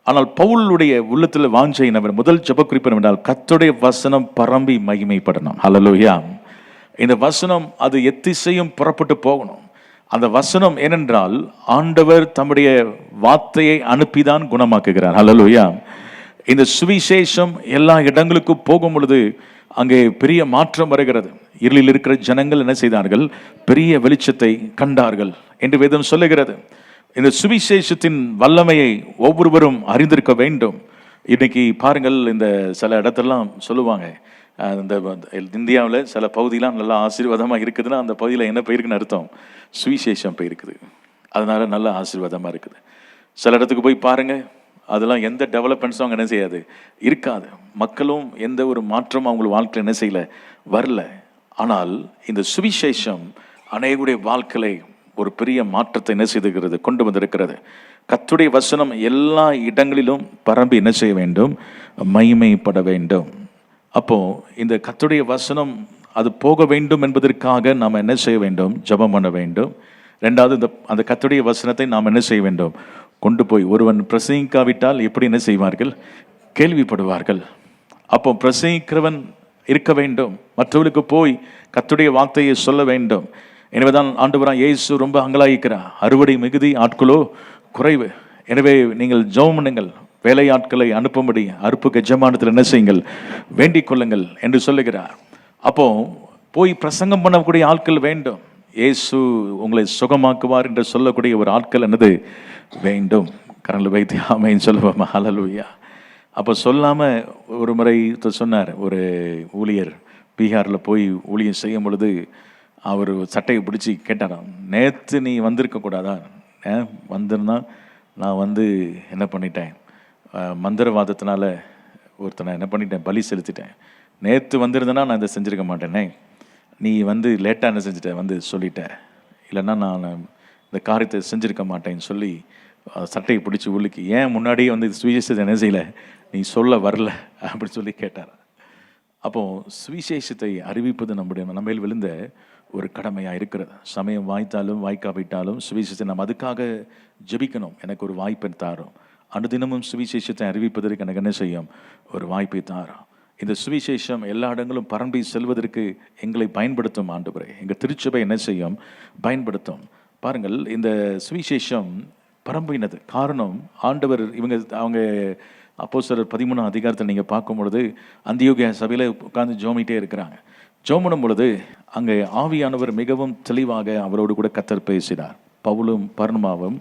ஆனால் பவுலுடைய உள்ளத்தில் வாஞ்சை முதல் ஜெபக்குறிப்பு என்னவென்றால், கர்த்தருடைய வசனம் பரம்பி மகிமைப்படணும். ஹல்லேலூயா. இந்த வசனம் அது எத்திசையும் புறப்பட்டு போகணும். அந்த வசனம் ஏனென்றால் ஆண்டவர் தம்முடைய வார்த்தையை அனுப்பிதான் குணமாக்குகிறார். ஹல்லேலூயா. இந்த சுவிசேஷம் எல்லா இடங்களுக்கும் போகும் பொழுது அங்கே பெரிய மாற்றம் வருகிறது. இருளில் இருக்கிற ஜனங்கள் என்ன செய்தார்கள்? பெரிய வெளிச்சத்தை கண்டார்கள் என்று வேதம் சொல்லுகிறது. இந்த சுவிசேஷத்தின் வல்லமையை ஒவ்வொருவரும் அறிந்திருக்க வேண்டும். இன்னைக்கு பாருங்கள், இந்த சில இடத்தெல்லாம் சொல்லுவாங்க, இந்த இந்தியாவில் சில பகுதியெலாம் நல்லா ஆசீர்வாதமாக இருக்குதுன்னா அந்த பகுதியில் என்ன போயிருக்குன்னு அர்த்தம்? சுவிசேஷம் போயிருக்குது. அதனால நல்ல ஆசீர்வாதமாக இருக்குது. சில இடத்துக்கு போய் பாருங்கள், அதெல்லாம் எந்த டெவலப்மெண்ட்ஸும் அங்கே என்ன செய்யாது, இருக்காது. மக்களும் எந்த ஒரு மாற்றமும் அவங்களுக்கு வாழ்க்கையில் என்ன செய்யல, வரல. ஆனால் இந்த சுவிசேஷம் அநேகருடைய வாழ்க்கையை ஒரு பெரிய மாற்றத்தை என்ன செய்திருக்கிறது, கொண்டு வந்திருக்கிறது. கர்த்தருடைய வசனம் எல்லா இடங்களிலும் பரம்பி என்ன செய்ய வேண்டும், மகிமைப்பட வேண்டும். அப்போ இந்த கர்த்தருடைய வசனம் அது போக வேண்டும் என்பதற்காக நாம் என்ன செய்ய வேண்டும், ஜெபம் பண்ண வேண்டும். ரெண்டாவது, அந்த கர்த்தருடைய வசனத்தை நாம் என்ன செய்ய வேண்டும், கொண்டு போய் ஒருவன் பிரசங்கிக்காவிட்டால் எப்படி என்ன செய்வார்கள், கேள்விப்படுவார்கள். அப்போ பிரசங்கிக்கிறவன் இருக்க வேண்டும், மற்றவர்களுக்கு போய் கர்த்தருடைய வார்த்தையை சொல்ல வேண்டும். எனவேதான் ஆண்டவராகிய இயேசு ரொம்ப அங்கலாய்க்கிறார், அறுவடை மிகுதி ஆட்களோ குறைவு. எனவே நீங்கள் ஜெபம் பண்ணுங்கள், வேலையாட்களை அனுப்பும்படி அறுப்புக்கு எஜமானத்தில் என்ன செய்யுங்கள், வேண்டிக் கொள்ளுங்கள் என்று சொல்லுகிறார். அப்போ போய் பிரசங்கம் பண்ணக்கூடிய ஆட்கள் வேண்டும். இயேசு உங்களை சுகமாக்குவார் என்று சொல்லக்கூடிய ஒரு ஆட்கள் என்னது வேண்டும். கரங்களை வைத்து ஆமென் சொல்லுவோமா, ஹல்லேலூயா. அப்போ சொல்லாமல் ஒரு முறை சொன்னார், ஒரு ஊழியர் பீகாரில் போய் ஊழியம் செய்யும் பொழுது அவர் சட்டையை பிடிச்சி கேட்டாராம், நேற்று நீ வந்திருக்கக்கூடாதா, வந்திருந்தா நான் என்ன பண்ணிட்டேன், மந்திரவாதத்தினால ஒருத்தனை என்ன பண்ணிட்டேன், பலி செலுத்திட்டேன். நேற்று வந்திருந்தேன்னா நான் இதை செஞ்சுருக்க மாட்டேனே, நீ லேட்டாக என்ன செஞ்சுட்ட சொல்லிட்டேன், இல்லைன்னா நான் இந்த காரியத்தை செஞ்சுருக்க மாட்டேன்னு சொல்லி சட்டையை பிடிச்சி உள்ளுக்கு, ஏன் முன்னாடியே சுவிசேஷத்தை என்ன செய்யலை, நீ சொல்ல வரல அப்படி சொல்லி கேட்டார். அப்போது சுவிசேஷத்தை அறிவிப்பது நம்ம விழுந்த ஒரு கடமையாக இருக்கிறது. சமயம் வாய்த்தாலும் வாய்க்காவிட்டாலும் சுவிசேஷத்தை நம்ம அதுக்காக ஜெபிக்கணும். எனக்கு ஒரு வாய்ப்பை தாரும், அனுதினமும் சுவிசேஷத்தை அறிவிப்பதற்கு எனக்கு என்ன செய்யும், ஒரு வாய்ப்பை தாரும். இந்த சுவிசேஷம் எல்லா இடங்களும் பரம்பி செல்வதற்கு எங்களை பயன்படுத்தும் ஆண்டவரே. எங்கள் திருச்சபை என்ன செய்யும், பயன்படுத்தும். பாருங்கள், இந்த சுவிசேஷம் பரம்பினது காரணம் ஆண்டவர். அவங்க அப்போஸ்தலர் 13 அதிகாரத்தில் நீங்கள் பார்க்கும் பொழுது அந்தியோகியா சபையில் உட்கார்ந்து ஜோமிட்டே இருக்கிறாங்க. ஜோமனும் பொழுது அங்கே ஆவியானவர் மிகவும் தெளிவாக அவரோடு கூட கர்த்தர் பேசினார். பவுலும் பர்னபாவும்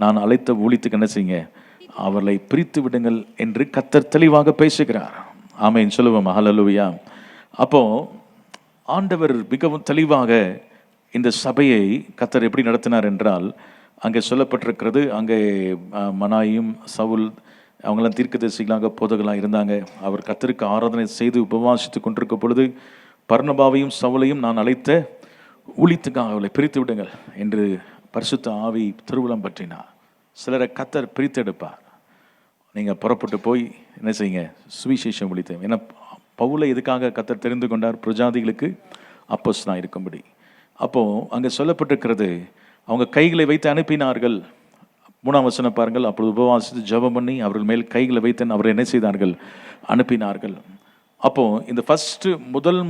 நான் அழைத்த ஊழியத்துக்கு என்ன செய்யுங்க, அவர்களை பிரித்து விடுங்கள் என்று கர்த்தர் தெளிவாக பேசுகிறார். ஆமென் சொல்லுவோம், ஹல்லேலூயா. அப்போ ஆண்டவர் மிகவும் தெளிவாக இந்த சபையை கர்த்தர் எப்படி நடத்தினார் என்றால், அங்கே சொல்லப்பட்டிருக்கிறது, அங்கே மனாயும் சவுல் அவங்களாம் தீர்க்கதரிசிகளாக போதகர்களாக இருந்தாங்க. அவர் கர்த்தருக்கு ஆராதனை செய்து உபவாசித்து கொண்டிருக்க பொழுது பர்னபாவையும் சவுலையும் நான் அழைத்த ஊழியத்துக்காக அவளை பிரித்து விடுங்கள் என்று பரிசுத்த ஆவி திருவுளம் பற்றினார். சிலரை கர்த்தர் பிரித்தெடுப்பார். நீங்கள் புறப்பட்டு போய் என்ன செய்யுங்க, சுவிசேஷம் ஊழியத்தை. ஏன்னா பவுலை எதுக்காக கர்த்தர் தெரிந்து கொண்டார், பிரஜாதிகளுக்கு அப்போஸ்தலனாக இருக்கும்படி. அப்போது அங்கே சொல்லப்பட்டிருக்கிறது, அவங்க கைகளை வைத்து அனுப்பினார்கள். 3ஆம் வசனம் பாருங்கள், அப்பொழுது உபவாசித்து ஜெபம் பண்ணி அவர்கள் மேல் கைகளை வைத்து அவரை என்ன செய்தார்கள், அனுப்பினார்கள். அப்போது இந்த ஃபஸ்ட்டு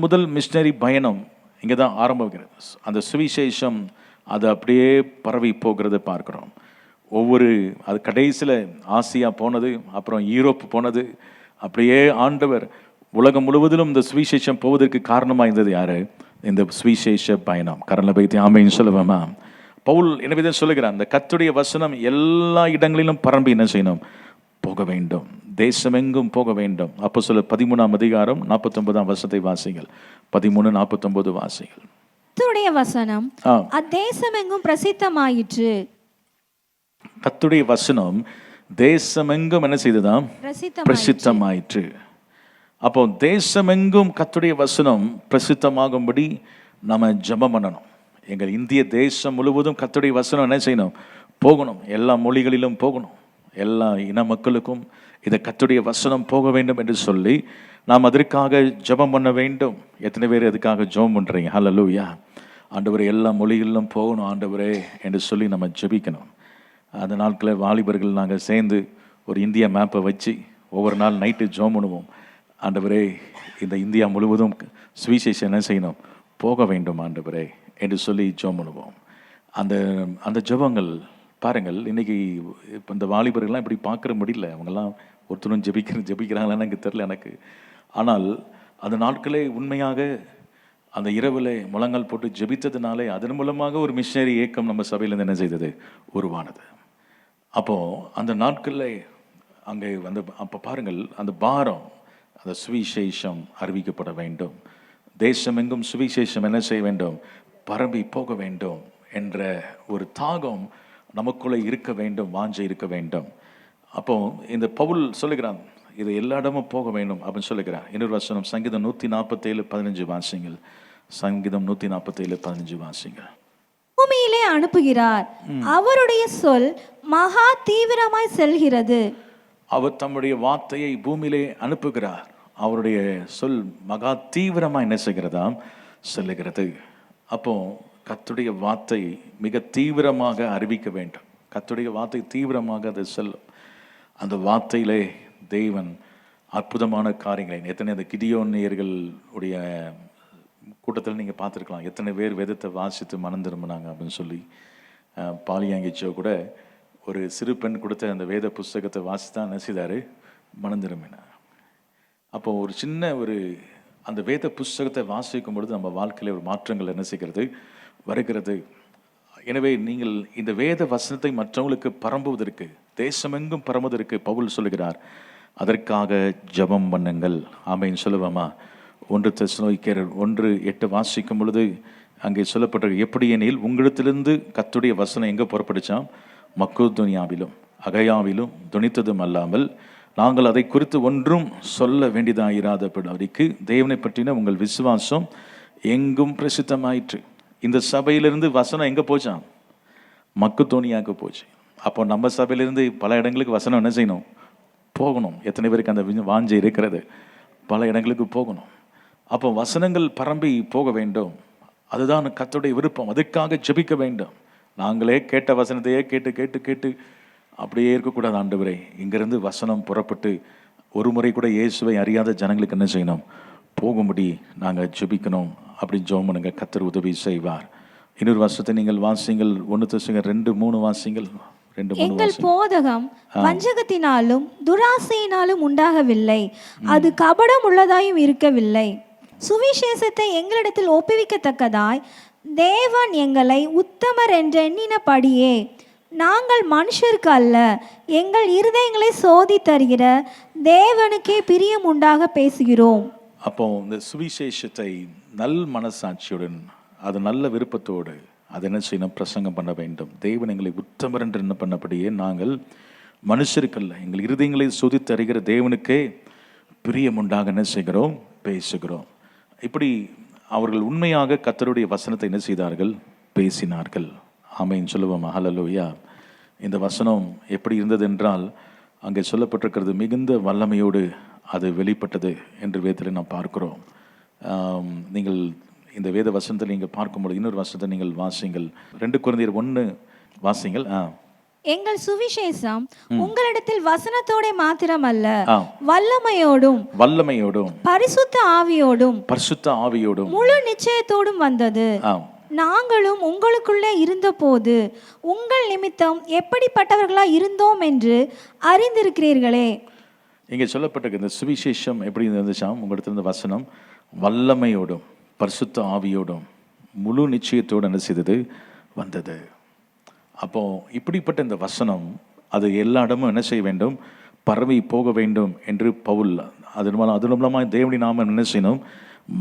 முதல் மிஷினரி பயணம் இங்கே தான் ஆரம்பிக்கிறது. அந்த சுவிசேஷம் அது அப்படியே பரவி போகிறத பார்க்குறோம். அது கடைசியில் ஆசியா போனது, அப்புறம் யூரோப் போனது. அப்படியே ஆண்டவர் உலகம் முழுவதிலும் இந்த சுவிசேஷம் போவதற்கு காரணமாக இருந்தது யார், இந்த சுவிசேஷ பயணம். கரங்களை வைத்து ஆமென் சொல்லுவேமா. பவுல் எனவே தான் சொல்லுகிறார், அந்த கர்த்தருடைய வசனம் எல்லா இடங்களிலும் பரம்பி என்ன செய்யணும், போக வேண்டும், தேசமெங்கும் போக வேண்டும். அப்போஸ்தலர் 13ஆம் அதிகாரம் 49ஆம் வசனத்தை வாசிங்கள். 13:49 வாசிங்கள். கர்த்தருடைய வசனம் அத்தேசமெங்கும் பிரசித்தமாயிற்று. கர்த்தருடைய வசனம் தேசமெங்கும் என்ன செய்ததாம், பிரசித்தமாயிற்று. அப்போ தேசமெங்கும் கர்த்தருடைய வசனம் பிரசித்தமாகும்படி நம்ம ஜெபம் பண்ணணும். எங்கள் இந்திய தேசம் முழுவதும் கர்த்தருடைய வசனம் என்ன செய்யணும், போகணும். எல்லா மொழிகளிலும் போகணும். எல்லா இன மக்களுக்கும் இதை கர்த்தருடைய வசனம் போக வேண்டும் என்று சொல்லி நாம் அதற்காக ஜெபம் பண்ண வேண்டும். எத்தனை பேர் அதுக்காக ஜெபம் பண்ணுறீங்க? ஹல்லேலூயா. ஆண்டவரே, எல்லா மொழிகளிலும் போகணும் ஆண்டவரே என்று சொல்லி நம்ம ஜெபிக்கணும். அந்த நாட்களில் வாலிபர்கள் நாங்கள் சேர்ந்து ஒரு இந்தியா மேப்பை வச்சு ஒவ்வொரு நாள் நைட்டு ஜெபம் பண்ணுவோம். ஆண்டவரே, இந்த இந்தியா முழுவதும் சுவிசேஷம் என்ன செய்யணும், போக வேண்டும் ஆண்டவரே என்று சொல்லி ஜெபம் பண்ணுவோம். அந்த ஜெபங்கள் பாருங்கள், இன்றைக்கி இப்போ இந்த வாலிபர்கள்லாம் இப்படி பார்க்குற முடியல. அவங்கெல்லாம் ஒருத்தரும் ஜெபிக்கிறாங்களான்னு எனக்கு தெரில எனக்கு. ஆனால் அந்த நாட்களே உண்மையாக அந்த இரவில் முழங்கால் போட்டு ஜெபித்ததுனாலே அதன் மூலமாக ஒரு மிஷனரி இயக்கம் நம்ம சபையிலேருந்து என்ன செய்தது, உருவானது. அப்போது அந்த நாட்களில் அங்கே அப்போ பாருங்கள், அந்த பாரம், அந்த சுவிசேஷம் அறிவிக்கப்பட வேண்டும். தேசமெங்கும் சுவிசேஷம் என்ன செய்ய வேண்டும், பரம்பி போக வேண்டும் என்ற ஒரு தாகம் நமக்குள்ளே இருக்க வேண்டும், வாஞ்சை இருக்க வேண்டும். அப்போ இந்த பவுல் சொல்லுகிறான், இது எல்லா இடமும் போக வேண்டும் அப்படின்னு சொல்லுகிறார். இன்னொரு வசனம் சங்கீதம் 147:15 வாசிங்கள். சங்கீதம் 147:15 வாசிங்கள். பூமியிலே அனுப்புகிறார், அவருடைய சொல் மகா தீவிரமாய் செல்கிறது. அவர் தம்முடைய வார்த்தையை பூமியிலே அனுப்புகிறார், அவருடைய சொல் மகா தீவிரமாக என்ன செய்கிறதாம், செல்லுகிறது. அப்போ கர்த்தருடைய வார்த்தை மிக தீவிரமாக அறிவிக்க வேண்டும். கர்த்தருடைய வார்த்தை தீவிரமாக அது செல்லும். அந்த வார்த்தையிலே தேவன் அற்புதமான காரியங்களை, எத்தனை அந்த கிதியோனியர்கள் உடைய கூட்டத்தில் நீங்கள் பார்த்துருக்கலாம், எத்தனை பேர் வேதத்தை வாசித்து மனம் திரும்பினாங்க அப்படின்னு சொல்லி. பாலியாங்கிச்சோ கூட ஒரு சிறு பெண் கொடுத்த அந்த வேத புஸ்தகத்தை வாசி தான் என்ன செய்தார், மனம் திரும்பினார். அப்போ ஒரு சின்ன அந்த வேத புஸ்தகத்தை வாசிக்கும் பொழுது நம்ம வாழ்க்கையில் ஒரு மாற்றங்கள் என்ன செய்கிறது, வருகிறது. எனவே நீங்கள் இந்த வேத வசனத்தை மற்றவங்களுக்கு பரம்புவதற்கு, தேசமெங்கும் பரம்புவதற்கு பவுல் சொல்லுகிறார், அதற்காக ஜெபம் பண்ணுங்கள். ஆமென் சொல்லுவோமா? 1 தெசலோனிக்கேயர் 1:8 வாசிக்கும் பொழுது அங்கே சொல்லப்பட்டிருக்கு, எப்படி எனில் உங்களிடத்திலிருந்து கர்த்தருடைய வசனம் எங்கே புறப்படுச்சாம், மக்கெதோனியாவிலும் அகயாவிலும் துணித்ததும் அல்லாமல் நாங்கள் அதை குறித்து ஒன்றும் சொல்ல வேண்டியதாயிராதபடிக்கு தேவனை பற்றின உங்கள் விசுவாசம் எங்கும் பிரசித்தமாயிற்று. இந்த சபையிலிருந்து வசனம் எங்கே போச்சாம், மக்கெதோனியாவுக்கு போச்சு. அப்போ நம்ம சபையிலிருந்து பல இடங்களுக்கு வசனம் என்ன செய்யணும், போகணும். எத்தனை பேருக்கு அந்த வாஞ்சை இருக்கிறது, பல இடங்களுக்கு போகணும். அப்போ வசனங்கள் பரம்பி போக வேண்டும், அதுதான் கர்த்தருடைய விருப்பம். அதுக்காக ஜெபிக்க வேண்டும். நாங்களே கேட்ட வசனத்தையே கேட்டு கேட்டு கேட்டு அப்படியே இருக்கக்கூடாது. ஆண்டவரே, இங்கிருந்து வசனம் புறப்பட்டு ஒரு முறை கூட இயேசுவை அறியாத ஜனங்களுக்கு என்ன செய்யணும், போகும்படி நாங்கள் ஜெபிக்கணும். அப்படின்னு ஜெபம் பண்ணுங்க, கர்த்தர் உதவி செய்வார். இன்னொரு வசனத்தை நீங்கள் வாசிங்கள், 1 தெசலோனிக்கேயர் 2:3 வாசிங்கள். எங்கள் போதகம் வஞ்சகத்தினாலும் துராசையினாலும் உண்டாகவில்லை, அது கபடம் உள்ளதாயும் இருக்கவில்லை. சுவிசேஷத்தை எங்களிடத்தில் ஒப்புவிக்கத்தக்கதாய் தேவன் எங்களை உத்தமர் என்று எண்ணினபடியே நாங்கள் மனுஷருக்கு அல்ல, எங்கள் இருதயங்களை சோதி தருகிற தேவனுக்கே பிரியம் உண்டாக பேசுகிறோம். அப்போ இந்த சுவிசேஷத்தை நல் மனசாட்சியுடன், அது நல்ல விருப்பத்தோடு அதை என்ன செய்யணும், பிரசங்கம் பண்ண வேண்டும். தேவன் எங்களை உத்தமர் என்று என்ன பண்ணபடியே நாங்கள் மனுஷருக்கல்ல, எங்கள் இருதயங்களை சோதித்து அறிகிற தேவனுக்கே பிரியம் உண்டாக என்ன செய்கிறோம், பேசுகிறோம். இப்படி அவர்கள் உண்மையாக கர்த்தருடைய வசனத்தை என்ன செய்தார்கள், பேசினார்கள். ஆமென் சொல்லுவோம். ஹல்லேலூயா. இந்த வசனம் எப்படி இருந்தது என்றால், அங்கே சொல்லப்பட்டிருக்கிறது, மிகுந்த வல்லமையோடு அது வெளிப்பட்டது என்று வேதத்தில் நாம் பார்க்கிறோம். நீங்கள் இந்த வேத வசனத்தில் நீங்கள் பார்க்கும்போது இன்னொரு வசனத்தை நீங்கள் வாசிங்கள். 2 கொரிந்தியர் 1 வாசிங்கள். எங்கள் சுவிசேஷம் உங்களிடத்தில் வசனத்தோட மாத்திரமல்ல, வல்லமையோடும் பரிசுத்த ஆவியோடும் முழு நிச்சயத்தோடும் வந்தது. நாங்களும் உங்களுக்குள்ளே இருந்தபோது உங்கள் நிமித்தம் எப்படிப்பட்டவர்களா இருந்தோம் என்று அறிந்திருக்கிறீர்களே. இங்கே சொல்லப்பட்டிருக்கு, இந்த சுவிசேஷம் எப்படி இருந்துச்சாம், உங்களிடத்தில் இருந்த வசனம் வல்லமையோடும் பரிசுத்த ஆவியோடும் முழு நிச்சயத்தோடு என்ன செய்தது, வந்தது. அப்போ இப்படிப்பட்ட இந்த வசனம் அது எல்லா இடமும் என்ன செய்ய வேண்டும், பரவி போக வேண்டும் என்று பவுல் அது மூலமாக தேவனுடைய நாமம் என்ன செய்யணும்,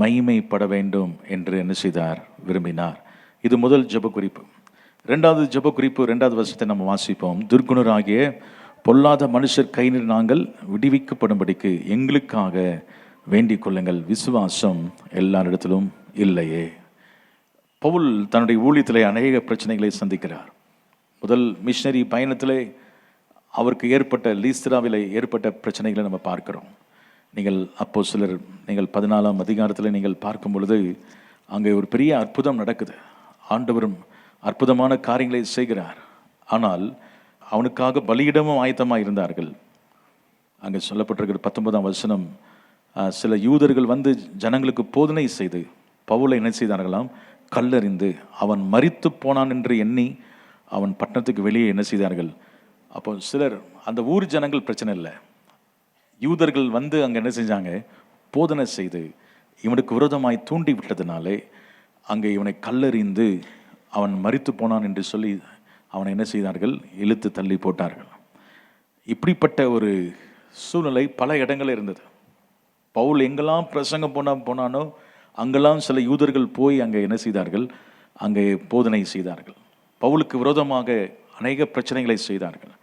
மகிமைப்பட வேண்டும் என்று என்ன செய்தார், விரும்பினார். இது முதல் ஜெப குறிப்பு. 2வது ஜெப குறிப்பு, 2வது வசனத்தை நம்ம வாசிப்போம். துர்க்குணராகிய பொல்லாத மனுஷர் கையில் நாங்கள் விடுவிக்கப்படும்படிக்கு எங்களுக்காக வேண்டிக் கொள்ளுங்கள், விசுவாசம் எல்லாரிடத்திலும் இல்லையே. பவுல் தன்னுடைய ஊழியத்திலே அநேக பிரச்சனைகளை சந்திக்கிறார். முதல் மிஷனரி பயணத்திலே அவருக்கு ஏற்பட்ட, லீஸ்திராவிலே ஏற்பட்ட பிரச்சனைகளை நம்ம பார்க்கிறோம். நீங்கள் அப்போஸ்தலர் நீங்கள் 14ஆம் அதிகாரத்தில் நீங்கள் பார்க்கும் பொழுது அங்கே ஒரு பெரிய அற்புதம் நடக்குது. ஆண்டவரும் அற்புதமான காரியங்களை செய்கிறார். ஆனால் அவனுக்காக பலியிடமும் ஆயத்தமாக இருந்தார்கள். அங்கே சொல்லப்பட்டிருக்கிற 19ஆம் வசனம், சில யூதர்கள் வந்து ஜனங்களுக்கு போதனை செய்து பவுலை என்ன செய்தார்களாம், கல்லறிந்து அவன் மரித்து போனான் என்று எண்ணி அவன் பட்டணத்துக்கு வெளியே என்ன செய்தார்கள். அப்போ சிலர், அந்த ஊர் ஜனங்கள் பிரச்சனை இல்லை, யூதர்கள் வந்து அங்கே என்ன செஞ்சாங்க, போதனை செய்து இவனுக்கு விரோதமாய் தூண்டி விட்டதுனாலே அங்கே இவனை கல்லறிந்து அவன் மரித்து போனான் என்று சொல்லி அவனை என்ன செய்தார்கள், இழுத்து தள்ளி போட்டார்கள். இப்படிப்பட்ட ஒரு சூழ்நிலை பல இடங்களில் இருந்தது. பவுல் எங்கெல்லாம் பிரசங்கம் போனானோ அங்கெல்லாம் சில யூதர்கள் போய் அங்கே என்ன செய்தார்கள், அங்கே போதனை செய்தார்கள். பவுலுக்கு விரோதமாக அநேக பிரச்சனைகளை செய்தார்கள்.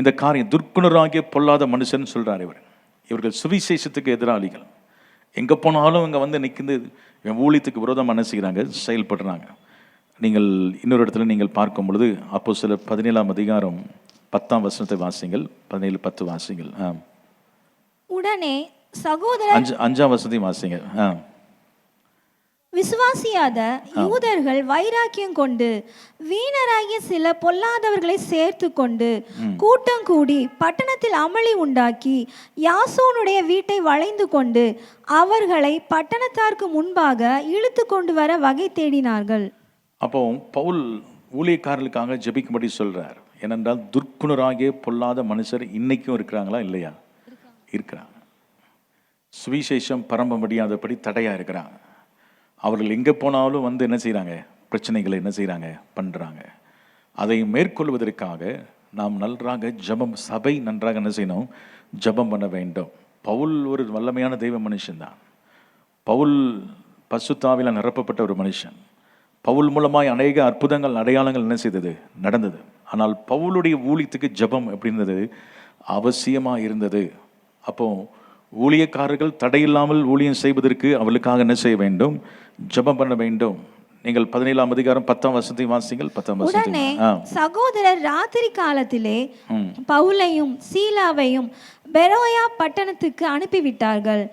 இந்த காரியம் துர்க்குணராகிய பொல்லாத மனுஷன் சொல்றார் இவர்கள் சுவிசேஷத்துக்கு எதிராளிகள். எங்கே போனாலும் இங்கே வந்து நிற்கிது, இவன் ஊழியத்துக்கு விரோதமாக என்ன செய்கிறாங்க, செயல்படுறாங்க. நீங்கள் இன்னொரு இடத்துல நீங்கள் பார்க்கும் பொழுது அப்போஸ்தலர் 17ஆம் அதிகாரம் 10ஆம் வசனத்தை வாசிங்கள். 17:10 வாசிங்கள். உடனே சகோதரர் 5ஆம் வசனத்தையும் வாசிங்க. விசுவாசியாத யூதர்கள் வைராக்கியம் கொண்டு வீணராகிய சில பொல்லாதவர்களை சேர்த்து கொண்டு கூட்டம் கூடி பட்டணத்தில் அமளி உண்டாக்கி யாசோனுடைய வீட்டை வளைந்து கொண்டு அவர்களை பட்டணத்தாருக்கு முன்பாக இழுத்து கொண்டு வர வகை தேடினார்கள். அப்போ பவுல் ஊழியக்காரர்களுக்காக ஜெபிக்கும்படி சொல்றார். ஏனென்றால் துர்க்குணராகிய பொல்லாத மனுஷர் இன்னைக்கும் இருக்கிறாங்களா? இல்லையா? இருக்கிறாங்க. சுவிசேஷம் பரம்ப முடியாதபடி தடையா இருக்கிறாங்க. அவர்கள் எங்கே போனாலும் வந்து என்ன செய்கிறாங்க, பிரச்சனைகளை என்ன செய்கிறாங்க, பண்ணுறாங்க. அதை மேற்கொள்வதற்காக நாம் நன்றாக ஜபம், சபை நன்றாக என்ன செய்யணும், ஜபம் பண்ண வேண்டும். பவுல் ஒரு வல்லமையான தெய்வ மனுஷன்தான். பவுல் பசுத்தாவில நிரப்பப்பட்ட ஒரு மனுஷன். பவுல் மூலமாய் அநேக அற்புதங்கள், அடையாளங்கள் என்ன செய்தது, நடந்தது. ஆனால் பவுலுடைய ஊழியத்துக்கு ஜபம் எப்படின்றது அவசியமாக இருந்தது. அப்போ ஊழியக்காரர்கள் தடையில்லாமல் ஊழியம் செய்வதற்கு அவளுக்காக என்ன செய்ய வேண்டும், ஜபம் பண்ண வேண்டும். நீங்கள் 17ஆம் அதிகாரம் 10ஆம் வசனத்தை வாசிங்கள். 10ஆம் உடனே சகோதரர் ராத்திரி காலத்திலே பவுலையும் சீலாவையும் பெரோயா பட்டணத்துக்கு அனுப்பிவிட்டார்கள்.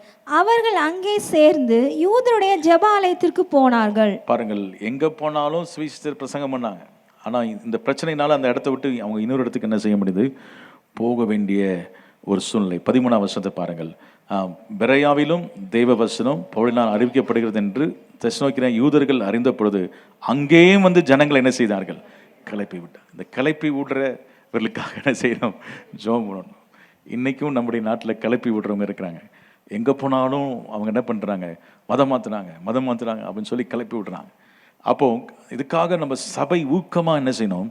அவர்கள் அங்கே சேர்ந்து யூதருடைய ஜெப ஆலயத்திற்கு போனார்கள். பாருங்கள், எங்க போனாலும் சுவிசேஷர் பிரசங்கம் பண்ணாங்க. ஆனா இந்த பிரச்சனைனால அந்த இடத்தை விட்டு அவங்க இன்னொரு இடத்துக்கு என்ன செய்ய முடியுது, போக வேண்டிய ஒரு சூழ்நிலை. 13ஆம் வசனத்தை பாருங்கள். பெரோயாவிலும் தெய்வ வசனம் பவுலினால் அறிவிக்கப்படுகிறது என்று தெசலோனிக்கேய யூதர்கள் அறிந்த பொழுது அங்கேயும் வந்து ஜனங்கள் என்ன செய்தார்கள், கிளப்பி விட்டார். இந்த கிளப்பி விடுறவர்களுக்காக என்ன செய்யணும், ஜெபம் பண்ணணும். இன்றைக்கும் நம்முடைய நாட்டில் கிளப்பி விடுறவங்க இருக்கிறாங்க. எங்கே போனாலும் அவங்க என்ன பண்ணுறாங்க, மதம் மாற்றுறாங்க அப்படின்னு சொல்லி கிளப்பி விடுறாங்க. அப்போது இதுக்காக நம்ம சபை ஊக்கமாக என்ன செய்யணும்,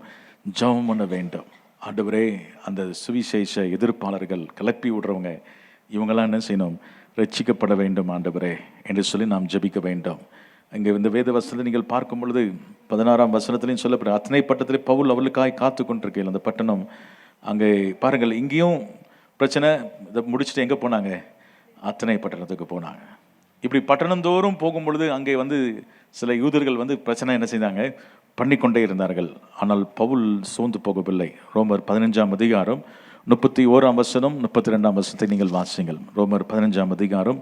ஜெபம் பண்ண வேண்டும். ஆண்டவரே, அந்த சுவிசேஷ எதிர்ப்பாளர்கள் கிளப்பி விடுறவங்க இவங்கெல்லாம் என்ன செய்யணும், ரட்சிக்கப்பட வேண்டும் ஆண்டவரே என்று சொல்லி நாம் ஜெபிக்க வேண்டும். இங்கே இந்த வேத வசனத்தை நீங்கள் பார்க்கும் பொழுது 16ஆம் வசனத்திலையும் சொல்லப்படுற அத்தனை பட்டத்திலே பவுல் அவளுக்காய் காத்து கொண்டிருக்கையில் அந்த பட்டணம் அங்கே பாருங்கள், இங்கேயும் பிரச்சனை. இதை முடிச்சுட்டு எங்கே போனாங்க, அத்தனை பட்டணத்துக்கு போனாங்க. இப்படி பட்டணந்தோறும் போகும் பொழுது அங்கே வந்து சில யூதர்கள் வந்து பிரச்சனை என்ன செய்தாங்க, பண்ணிக்கொண்டே இருந்தார்கள். ஆனால் பவுல் சோர்ந்து போகவில்லை. ரோமர் 15ஆம் அதிகாரம் 31ஆம் வசனம் 32ஆம் வசனத்தை நீங்கள் வாசிங்கள். ரோமர் 15ஆம் அதிகாரம்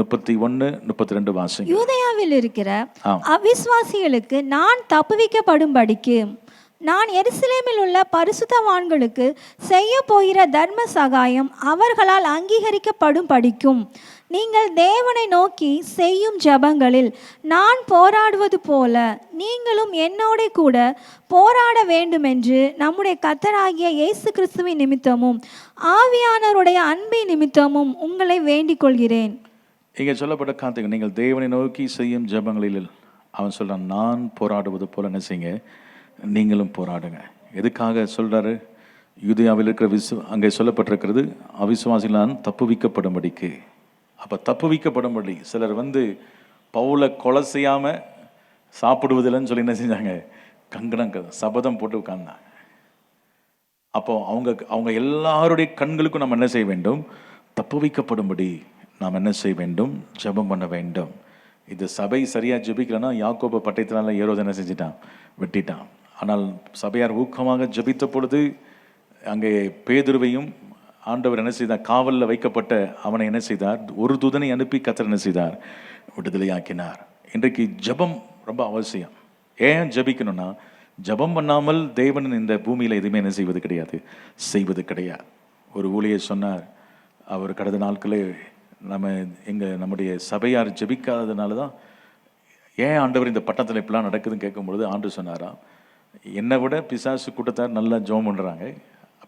31, 32 வாசிங்க. யூதேயாவில் இருக்கிற அவிசுவாசிகளுக்கு நான் தப்புவிக்கப்படும்படிக்கு நான் எருசலேமில் உள்ள பரிசுத்தவான்களுக்கு செய்ய போகிற தர்ம சகாயம் அவர்களால் அங்கீகரிக்கப்படும் படிக்கும் நீங்கள் தேவனை நோக்கி செய்யும் ஜபங்களில் நான் போராடுவது போல நீங்களும் என்னோட கூட போராட வேண்டுமென்று நம்முடைய கர்த்தராகிய இயேசு கிறிஸ்துவின் நிமித்தமும் ஆவியானவருடைய அன்பின் நிமித்தமும் உங்களை வேண்டிக் கொள்கிறேன். இங்கே சொல்லப்பட்ட காத்துங்க, நீங்கள் தேவனை நோக்கி செய்யும் ஜபங்களில் அவன் சொல்றான், நான் போராடுவது போல என்ன செய்யுங்க, நீங்களும் போராடுங்க. எதுக்காக சொல்றாரு? யூதேயாவில் இருக்கிற அங்கே சொல்லப்பட்டிருக்கிறது அவிசுவாசிகளால் தப்புவிக்கப்படும்படிக்கு. அப்போ தப்புவிக்கப்படும்படி சிலர் வந்து பவுலை கொலை செய்யாமல் சாப்பிடுவதில்லைன்னு சொல்லி என்ன செஞ்சாங்க, கங்கணம் சபதம் போட்டு உட்கார்ந்தாங்க. அப்போ அவங்க எல்லாருடைய கண்களுக்கும் நம்ம என்ன செய்ய வேண்டும், தப்புவிக்கப்படும்படி நாம் என்ன செய்ய வேண்டும், ஜெபம் பண்ண வேண்டும். இது சபை சரியாக ஜெபிக்கலன்னா யாக்கோபு பட்டயத்தினால ஏரோது என்ன செஞ்சிட்டான், வெட்டிட்டான். ஆனால் சபையார் ஊக்கமாக ஜெபித்த பொழுது அங்கே பேதுருவையும் ஆண்டவர் என்ன செய்தார், காவலில் வைக்கப்பட்ட அவனை என்ன செய்தார், ஒரு தூதனை அனுப்பி கர்த்தர் என்ன செய்தார், விடுதலையாக்கினார். இன்றைக்கு ஜெபம் ரொம்ப அவசியம். ஏன் ஜெபிக்கணும்னா, ஜெபம் பண்ணாமல் தேவன் இந்த பூமியில் எதுவுமே என்ன செய்வது கிடையாது. ஒரு ஊழியர் சொன்னார், அவர் கடந்த நாட்களே நம்முடைய சபையார் ஜெபிக்காததுனால தான் ஏன் ஆண்டவர் இந்த பட்டணத்தில் இப்படிலாம் நடக்குதுன்னு கேட்கும்பொழுது ஆண்டு சொன்னாரா, என்னை விட பிசாசு கூட்டத்தார் நல்லா ஜெபம் பண்ணுறாங்க.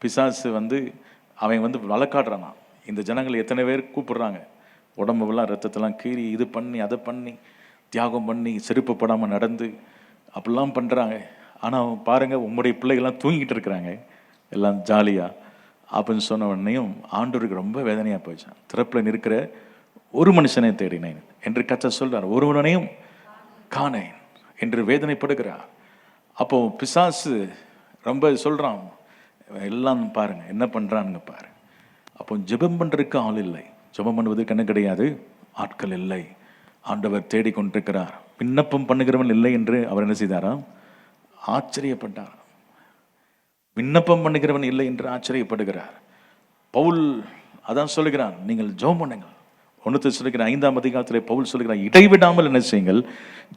பிசாசு அவன் வழக்காடுறானா, இந்த ஜனங்கள் எத்தனை பேர் கூப்பிடுறாங்க, உடம்புலாம் ரத்தத்தெல்லாம் கீறி இது பண்ணி அதை பண்ணி தியாகம் பண்ணி செருப்பு படாமல் நடந்து அப்படிலாம் பண்ணுறாங்க. ஆனால் பாருங்கள், உங்களுடைய பிள்ளைகள்லாம் தூங்கிட்டு இருக்கிறாங்க எல்லாம் ஜாலியாக அப்படின்னு சொன்ன உடனேயும் ஆண்டவருக்கு ரொம்ப வேதனையாக போயிடுச்சான். திறப்பில் நிற்கிற ஒரு மனுஷனை தேடினேன் என்று கர்த்தர் சொல்கிறார், ஒருவனையும் காணேன் என்று வேதனைப்படுகிறார். அப்போ பிசாசு ரொம்ப சொல்கிறான், எல்லாம் பாருங்க என்ன பண்றானுங்க பாருங்க. அப்போ ஜெபம் பண்றதுக்கு ஆள் இல்லை, ஜெபம் பண்ணுவதற்கு என்ன கிடையாது, ஆட்கள் இல்லை. ஆண்டவர் தேடிக்கொண்டிருக்கிறார். விண்ணப்பம் பண்ணுகிறவன் இல்லை என்று அவர் என்ன செய்தாராம், ஆச்சரியப்பட்டார். விண்ணப்பம் பண்ணுகிறவன் இல்லை என்று ஆச்சரியப்படுகிறார். பவுல் அதான் சொல்லுகிறான், நீங்கள் ஜெபம் பண்ணுங்கள். 1 சொல்லுகிறார் 5ஆம் அதிகாரத்திலே பவுல் சொல்லுகிறார், இடைவிடாமல் என்ன செய்யுங்கள்,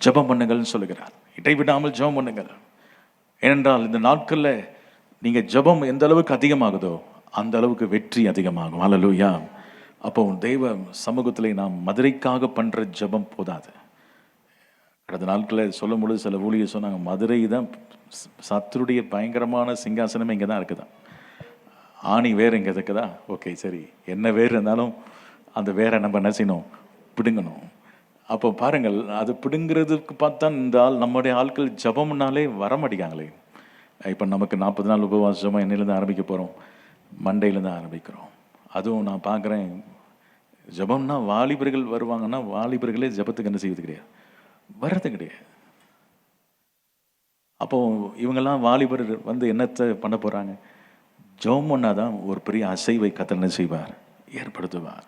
ஜெபம் பண்ணுங்கள் சொல்லுகிறார். இடைவிடாமல் ஜெபம் பண்ணுங்கள். ஏனென்றால் இந்த நாட்களில் நீங்க ஜெபம் எந்த அளவுக்கு அதிகமாகுதோ அந்த அளவுக்கு வெற்றி அதிகமாகும். ஹல்லேலூயா. அப்போ தெய்வ சமூகத்திலே நாம் மதுரைக்காக பண்ற ஜெபம் போதாது. கடந்த நாட்களில் சொல்லும் பொழுது சில ஊழியர் சொன்னாங்க, மதுரை தான் சத்துருடைய பயங்கரமான சிங்காசனமே இங்கே தான் இருக்குதா, ஆணி வேறு இங்கே இருக்குதா. ஓகே சரி, என்ன வேறு இருந்தாலும் அந்த வேரை நம்ம என்ன செய்யணும், பிடுங்கணும். அப்போ பாருங்கள், அது பிடுங்கிறதுக்கு பார்த்தா இந்த நம்முடைய ஆட்கள் ஜபம்னாலே வரமாட்டேங்காங்களே. இப்போ நமக்கு 40 நாள் உபவாசமாக என்னையிலேருந்து ஆரம்பிக்க போகிறோம், மண்டையிலேருந்து ஆரம்பிக்கிறோம். அதுவும் நான் பார்க்குறேன், ஜபம்னா வாலிபர்கள் வருவாங்கன்னா வாலிபர்களே ஜபத்துக்கு என்ன செய்வது கிடையாது, வர்றது கிடையாது. அப்போ இவங்கெல்லாம் வாலிபர் வந்து என்னத்தை பண்ண போகிறாங்க, ஜெபம் பண்ணாதான் ஒரு பெரிய அசைவை கர்த்தர் என்ன செய்வார், ஏற்படுத்துவார்.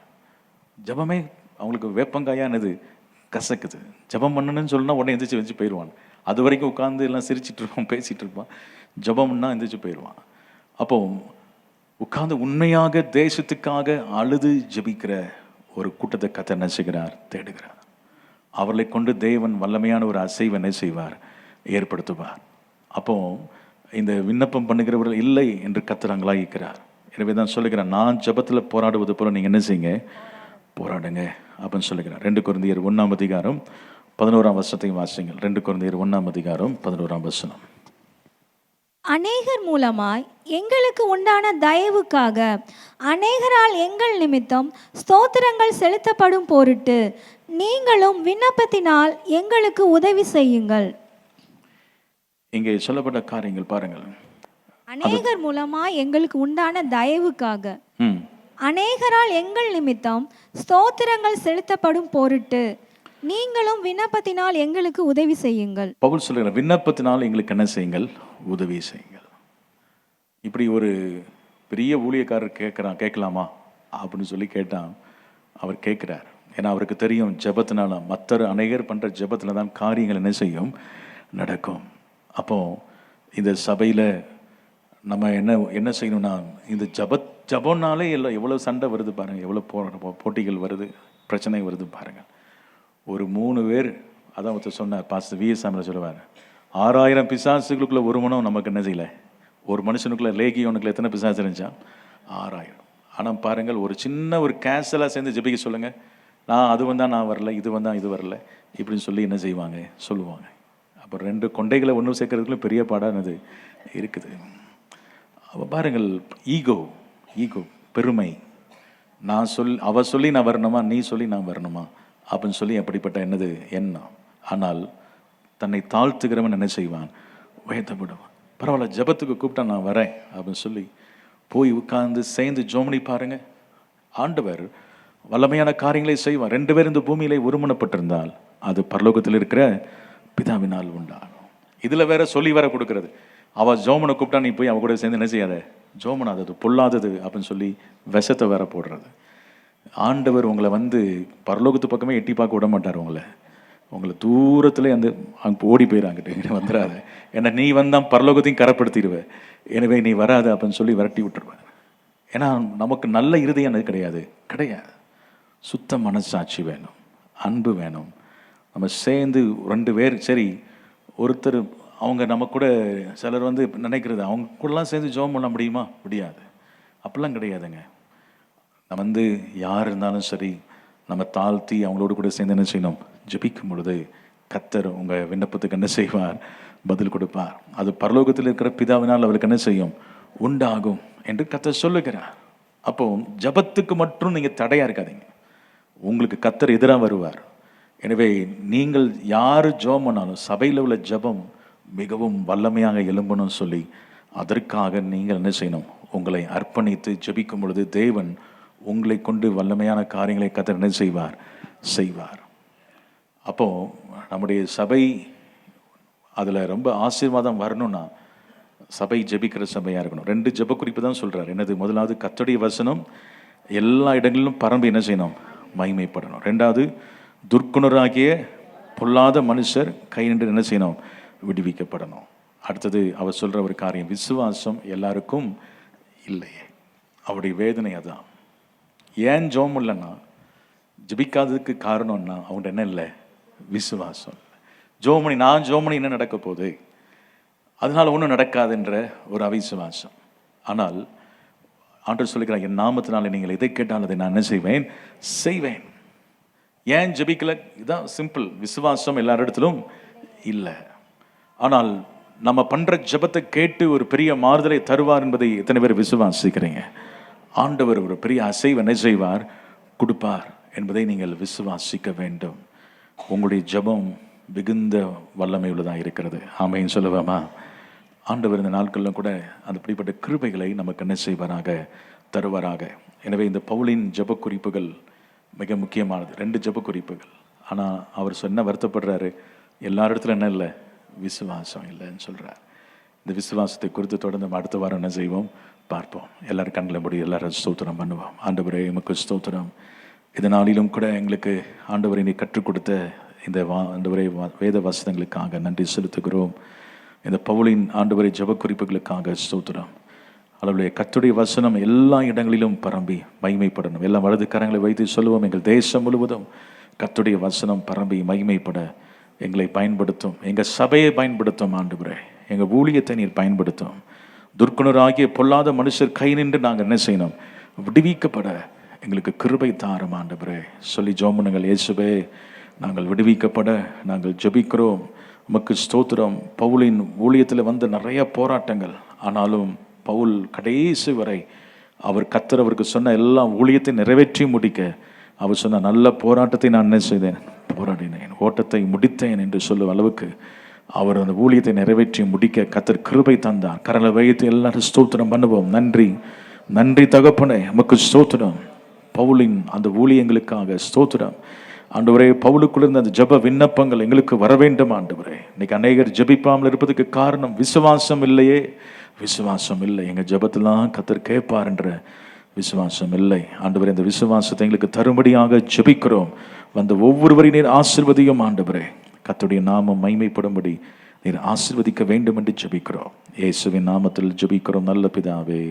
ஜபமே அவங்களுக்கு வேப்பங்காயானது கசக்குது. ஜபம் பண்ணணும்னு சொன்னா உடனே எந்திரிச்சு வச்சு போயிடுவான். அது வரைக்கும் உட்காந்து எல்லாம் சிரிச்சிட்டு இருப்பான், பேசிட்டு இருப்பான். ஜபம்னா எந்திரிச்சு போயிடுவான். அப்போ உட்கார்ந்து உண்மையாக தேசத்துக்காக அழுது ஜபிக்கிற ஒரு கூட்டத்தை கர்த்தர் என்ன செய்கிறார், தேடுகிறார். அவர்களை கொண்டு தேவன் வல்லமையான ஒரு அசைவை என்ன செய்வார், ஏற்படுத்துவார். அப்போ இந்த விண்ணப்பம் பண்ணுகிறவர்கள் இல்லை என்று கர்த்தர் அங்கலாய்க்கிறார். எனவே தான் சொல்லுகிறார், நான் ஜபத்தில் போராடுவது போல நீங்கள் என்ன செய்யுங்க, போராடுங்க அப்படின்னு சொல்லுகிறார். 2 கொரிந்தியர் 1ஆம் அதிகாரம் 11ஆம் வசனத்தையும் வாசிங்கள். 2 கொரிந்தியர் 1ஆம் அதிகாரம் 11ஆம் வசனம். அநேகர் மூலமாய் எங்களுக்கு உண்டான தயவுக்காக அநேகரால் எங்கள் நிமித்தம் ஸ்தோத்திரங்கள் செலுத்தப்படும் பொருட்டு நீங்களும் விண்ணப்பத்தினால் எங்களுக்கு உதவி செய்யுங்கள். இங்கே சொல்லப்பட்ட காரியங்கள் பாருங்கள். அநேகர் மூலமாய் எங்களுக்கு உண்டான தயவுக்காக அநேகரால் எங்கள் நிமித்தம் ஸ்தோத்திரங்கள் செலுத்தப்படும் பொருட்டு நீங்களும் விண்ணப்பத்தினால் எங்களுக்கு உதவி செய்யுங்கள். பவுல் சொல்லுகிற விண்ணப்பத்தினால் எங்களுக்கு என்ன செய்யுங்கள், உதவி செய்யுங்கள். இப்படி ஒரு பெரிய ஊழியக்காரர் கேட்கலாமா அப்படின்னு சொல்லி கேட்டான். அவர் கேட்கிறார். ஏன்னா அவருக்கு தெரியும், ஜெபத்தினால மற்ற அநேகர் பண்ற ஜெபத்துல தான் காரியங்கள் என்ன செய்யும், நடக்கும். அப்போ இந்த சபையில நம்ம என்ன செய்யணும்னா, இந்த ஜபம்னாலே எல்லாம் எவ்வளோ சண்டை வருது பாருங்கள், எவ்வளோ போட்டிகள் வருது, பிரச்சனை வருது பாருங்கள். ஒரு 3 பேர், அதான் ஒருத்தர் சொன்னார், பாஸ்டர் V.S. சாமியில் சொல்லுவார், 6000 பிசாசுகளுக்குள்ள ஒரு மனம் நமக்கு என்ன செய்யலை. ஒரு மனுஷனுக்குள்ள லேகியோனுக்குள்ள எத்தனை பிசாசு இருந்துச்சா, 6000. ஆனால் பாருங்கள், ஒரு சின்ன ஒரு கேஷலாக சேர்ந்து ஜெபிக்க சொல்லுங்கள், நான் அது வந்தால் நான் வரல, இது வந்தால் இது வரல, இப்படின்னு சொல்லி என்ன செய்வாங்க, சொல்லுவாங்க. அப்போ 2 கொண்டைகளை ஒன்றும் சேர்க்கறதுக்குள்ள பெரிய பாடானது இருக்குது. அப்போ பாருங்கள், ஈகோ பெருமை, அவ சொல்லி நான் வரணுமா, நீ சொல்லி நான் வரணுமா அப்படின்னு சொல்லி அப்படிப்பட்ட என்னது எண்ணம். ஆனால் தன்னை தாழ்த்துகிறவன் என்ன செய்வான், உயர்த்தப்படுவான். பரவாயில்ல, ஜபத்துக்கு கூப்பிட்டா நான் வரேன் அப்படின்னு சொல்லி போய் உட்கார்ந்து சேர்ந்து ஜோமனி பாருங்க. ஆண்டவர் வல்லமையான காரியங்களை செய்வான். 2 பேர் இந்த பூமியிலே ஒருமனப்பட்டிருந்தால் அது பரலோகத்தில் இருக்கிற பிதாவினால் உண்டாகும். இதுல வேற சொல்லி வேற கொடுக்கறது, அவ ஜோமனை கூப்பிட்டா நீ போய் அவ கூட சேர்ந்து என்ன செய்யாத, ஜோமனாதது பொல்லாதது அப்படின்னு சொல்லி விஷத்தை வேற போடுறது. ஆண்டவர் உங்களை வந்து பரலோகத்து பக்கமே எட்டி பார்க்க விட மாட்டார். உங்களை தூரத்துல அந்த அங்கே ஓடி போயிடாங்கிட்டு வந்துடாத, ஏன்னா நீ வந்தான் பரலோகத்தையும் கரப்படுத்திடுவேன், எனவே நீ வராத அப்படின்னு சொல்லி விரட்டி விட்டுருவேன். ஏன்னா நமக்கு நல்ல இருதயம் கிடையாது. சுத்த மனசாட்சி வேணும், அன்பு வேணும். நம்ம சேர்ந்து 2 பேர் சரி, ஒருத்தர் அவங்க நம்ம கூட சிலர் வந்து நினைக்கிறது அவங்க கூடலாம் சேர்ந்து ஜெபம் பண்ண முடியுமா, முடியாது. அப்படிலாம் கிடையாதுங்க. நம்ம வந்து யார் இருந்தாலும் சரி, நம்ம தாழ்த்தி அவங்களோடு கூட சேர்ந்து என்ன செய்யணும், ஜெபிக்கும் பொழுது கர்த்தர் உங்கள் விண்ணப்பத்துக்கு என்ன செய்வார், பதில் கொடுப்பார். அது பரலோகத்தில் இருக்கிற பிதாவினால் அவருக்கு என்ன செய்யும், உண்டாகும் என்று கர்த்தர் சொல்லுகிறார். அப்போ ஜபத்துக்கு மட்டும் நீங்கள் தடையாக இருக்காதீங்க, உங்களுக்கு கர்த்தர் எதிராக வருவார். எனவே நீங்கள் யார் ஜெபம் பண்ணாலும் சபையில் உள்ள ஜபம் மிகவும் வல்லமையாக எழும்பணும் சொல்லி அதற்காக நீங்கள் என்ன செய்யணும், உங்களை அர்ப்பணித்து ஜெபிக்கும் பொழுது தேவன் உங்களை கொண்டு வல்லமையான காரியங்களை கர்த்தர் என்ன செய்வார். அப்போ நம்முடைய சபை அதில் ரொம்ப ஆசீர்வாதம் வரணும்னா சபை ஜெபிக்கிற சபையாக இருக்கணும். 2 ஜெப குறிப்பு தான் சொல்கிறார். என்னது? முதலாவது, கர்த்தருடைய வசனம் எல்லா இடங்களிலும் பரம்பி என்ன செய்யணும்? மகிமைப்படணும். 2வது, துர்க்குணராகிய பொல்லாத மனுஷர் கை நின்று என்ன செய்யணும்? விடுவிக்கப்படணும். அடுத்தது அவர் சொல்கிற ஒரு காரியம், விசுவாசம் எல்லாருக்கும் இல்லையே. அவருடைய வேதனை அதான். ஏன் ஜெபம் இல்லைன்னா, ஜெபிக்காததுக்கு காரணம்னா அவங்கள்ட்ட என்ன இல்லை? விசுவாசம் இல்லை. ஜெபமணி நான் ஜெபமணி என்ன நடக்க போகுது, அதனால் ஒன்றும் நடக்காதுன்ற ஒரு அவிசுவாசம். ஆனால் ஆண்டவர் சொல்லிக்கிறார், என் நாமத்தினால நீங்கள் எதை கேட்டால் அதை நான் என்ன செய்வேன்? செய்வேன். ஏன் ஜெபிக்கல? இதுதான் சிம்பிள். விசுவாசம் எல்லா இடத்திலும் இல்லை. ஆனால் நம்ம பண்ணுற ஜெபத்தை கேட்டு ஒரு பெரிய மாறுதலை தருவார் என்பதை எத்தனை பேர் விசுவாசிக்கிறீங்க? ஆண்டவர் ஒரு பெரிய அசைவு என்ன செய்வார்? கொடுப்பார் என்பதை நீங்கள் விசுவாசிக்க வேண்டும். உங்களுடைய ஜெபம் மிகுந்த வல்லமை உள்ளதாக இருக்கிறது. ஆமைன்னு சொல்லுவோமா? ஆண்டவர் இந்த நாட்களில் கூட அந்த அப்படிப்பட்ட கிருபைகளை நமக்கு என்ன செய்வாராக? தருவாராக. எனவே இந்த பவுலின் ஜெப குறிப்புகள் மிக முக்கியமானது. 2 ஜெப குறிப்புகள். ஆனால் அவர் சொன்ன வருத்தப்படுறாரு, எல்லா இடத்துல என்ன இல்லை? விசுவாசம் இல்லைன்னு சொல்கிறார். இந்த விசுவாசத்தை குறித்து தொடர்ந்து நம்ம அடுத்த வாரம் என்ன செய்வோம்? பார்ப்போம். எல்லாரும் கண்களை மூடி எல்லாரும் ஸ்தோத்திரம் பண்ணுவோம். ஆண்டவரே உமக்கு ஸ்தோத்திரம். இதனாலும் கூட எங்களுக்கு ஆண்டவரை நீ கற்றுக் கொடுத்த இந்த ஆண்டவரை வேத வசனங்களுக்காக நன்றி செலுத்துகிறோம். இந்த பவுலின் ஆண்டவரை ஜெப குறிப்புகளுக்காக ஸ்தோத்திரம். அவளுடைய கர்த்தருடைய வசனம் எல்லா இடங்களிலும் பரம்பி மகிமைப்படணும். எல்லாம் வலது கரங்களை வைத்து சொல்லுவோம், எங்கள் தேசம் முழுவதும் கர்த்தருடைய வசனம் பரம்பி மகிமைப்பட எங்களை பயன்படுத்தும். எங்கள் சபையை பயன்படுத்தும் ஆண்டவரே. எங்கள் ஊழியத்தை நீர் பயன்படுத்தும். துர்க்குணராகிய பொல்லாத மனுஷர் கை நின்று நாங்கள் என்ன செய்யணும்? விடுவிக்கப்பட எங்களுக்கு கிருபை தாரும் ஆண்டவரே. சொல்லி ஜெபம் இயேசுவே, நாங்கள் விடுவிக்கப்பட நாங்கள் ஜெபிக்கிறோம். உமக்கு ஸ்தோத்திரம். பவுலின் ஊழியத்தில் வந்த நிறைய போராட்டங்கள், ஆனாலும் பவுல் கடைசி வரை அவர் கர்த்தர் அவருக்கு சொன்ன எல்லா ஊழியத்தை நிறைவேற்றி முடிக்க அவர் சொன்ன நல்ல போராட்டத்தை நான் என்ன செய்தேன்? போராடினேன், ஓட்டத்தை முடித்தேன் என்று சொல்லும் அளவுக்கு அவர் அந்த ஊழியத்தை நிறைவேற்றி முடிக்க கர்த்தர் கிருபை தந்தார். கரலை வைத்து எல்லாரும் ஸ்தோத்திரம் பண்ணுவோம். நன்றி, நன்றி தகப்பனே, உமக்கு ஸ்தோத்திரம். பவுலின் அந்த ஊழியங்களுக்காக ஸ்தோத்திரம் ஆண்டவரே. பவுலுக்குள்ள இருந்த அந்த ஜெப விண்ணப்பங்கள் எங்களுக்கு வர வேண்டும் ஆண்டவரே. இன்னைக்கு அநேகர் ஜெபிப்பாமல் இருப்பதுக்கு காரணம் விசுவாசம் இல்லையே. விசுவாசம் இல்லை. எங்கள் ஜெபத்தெல்லாம் கர்த்தர் கேட்பார் என்ற விசுவாசம் இல்லை ஆண்டவரே. இந்த விசுவாசத்தை எங்களுக்கு தரும்படியாக ஜெபிக்கிறோம். வந்த ஒவ்வொருவரையும் நீர் ஆசீர்வதியும் ஆண்டவரே. கர்த்தருடைய நாமம் மகிமைப்படும்படி நீர் ஆசீர்வதிக்க வேண்டும் என்று ஜெபிக்கிறோம். இயேசுவின் நாமத்தில் ஜெபிக்கிறோம் நல்ல பிதாவே.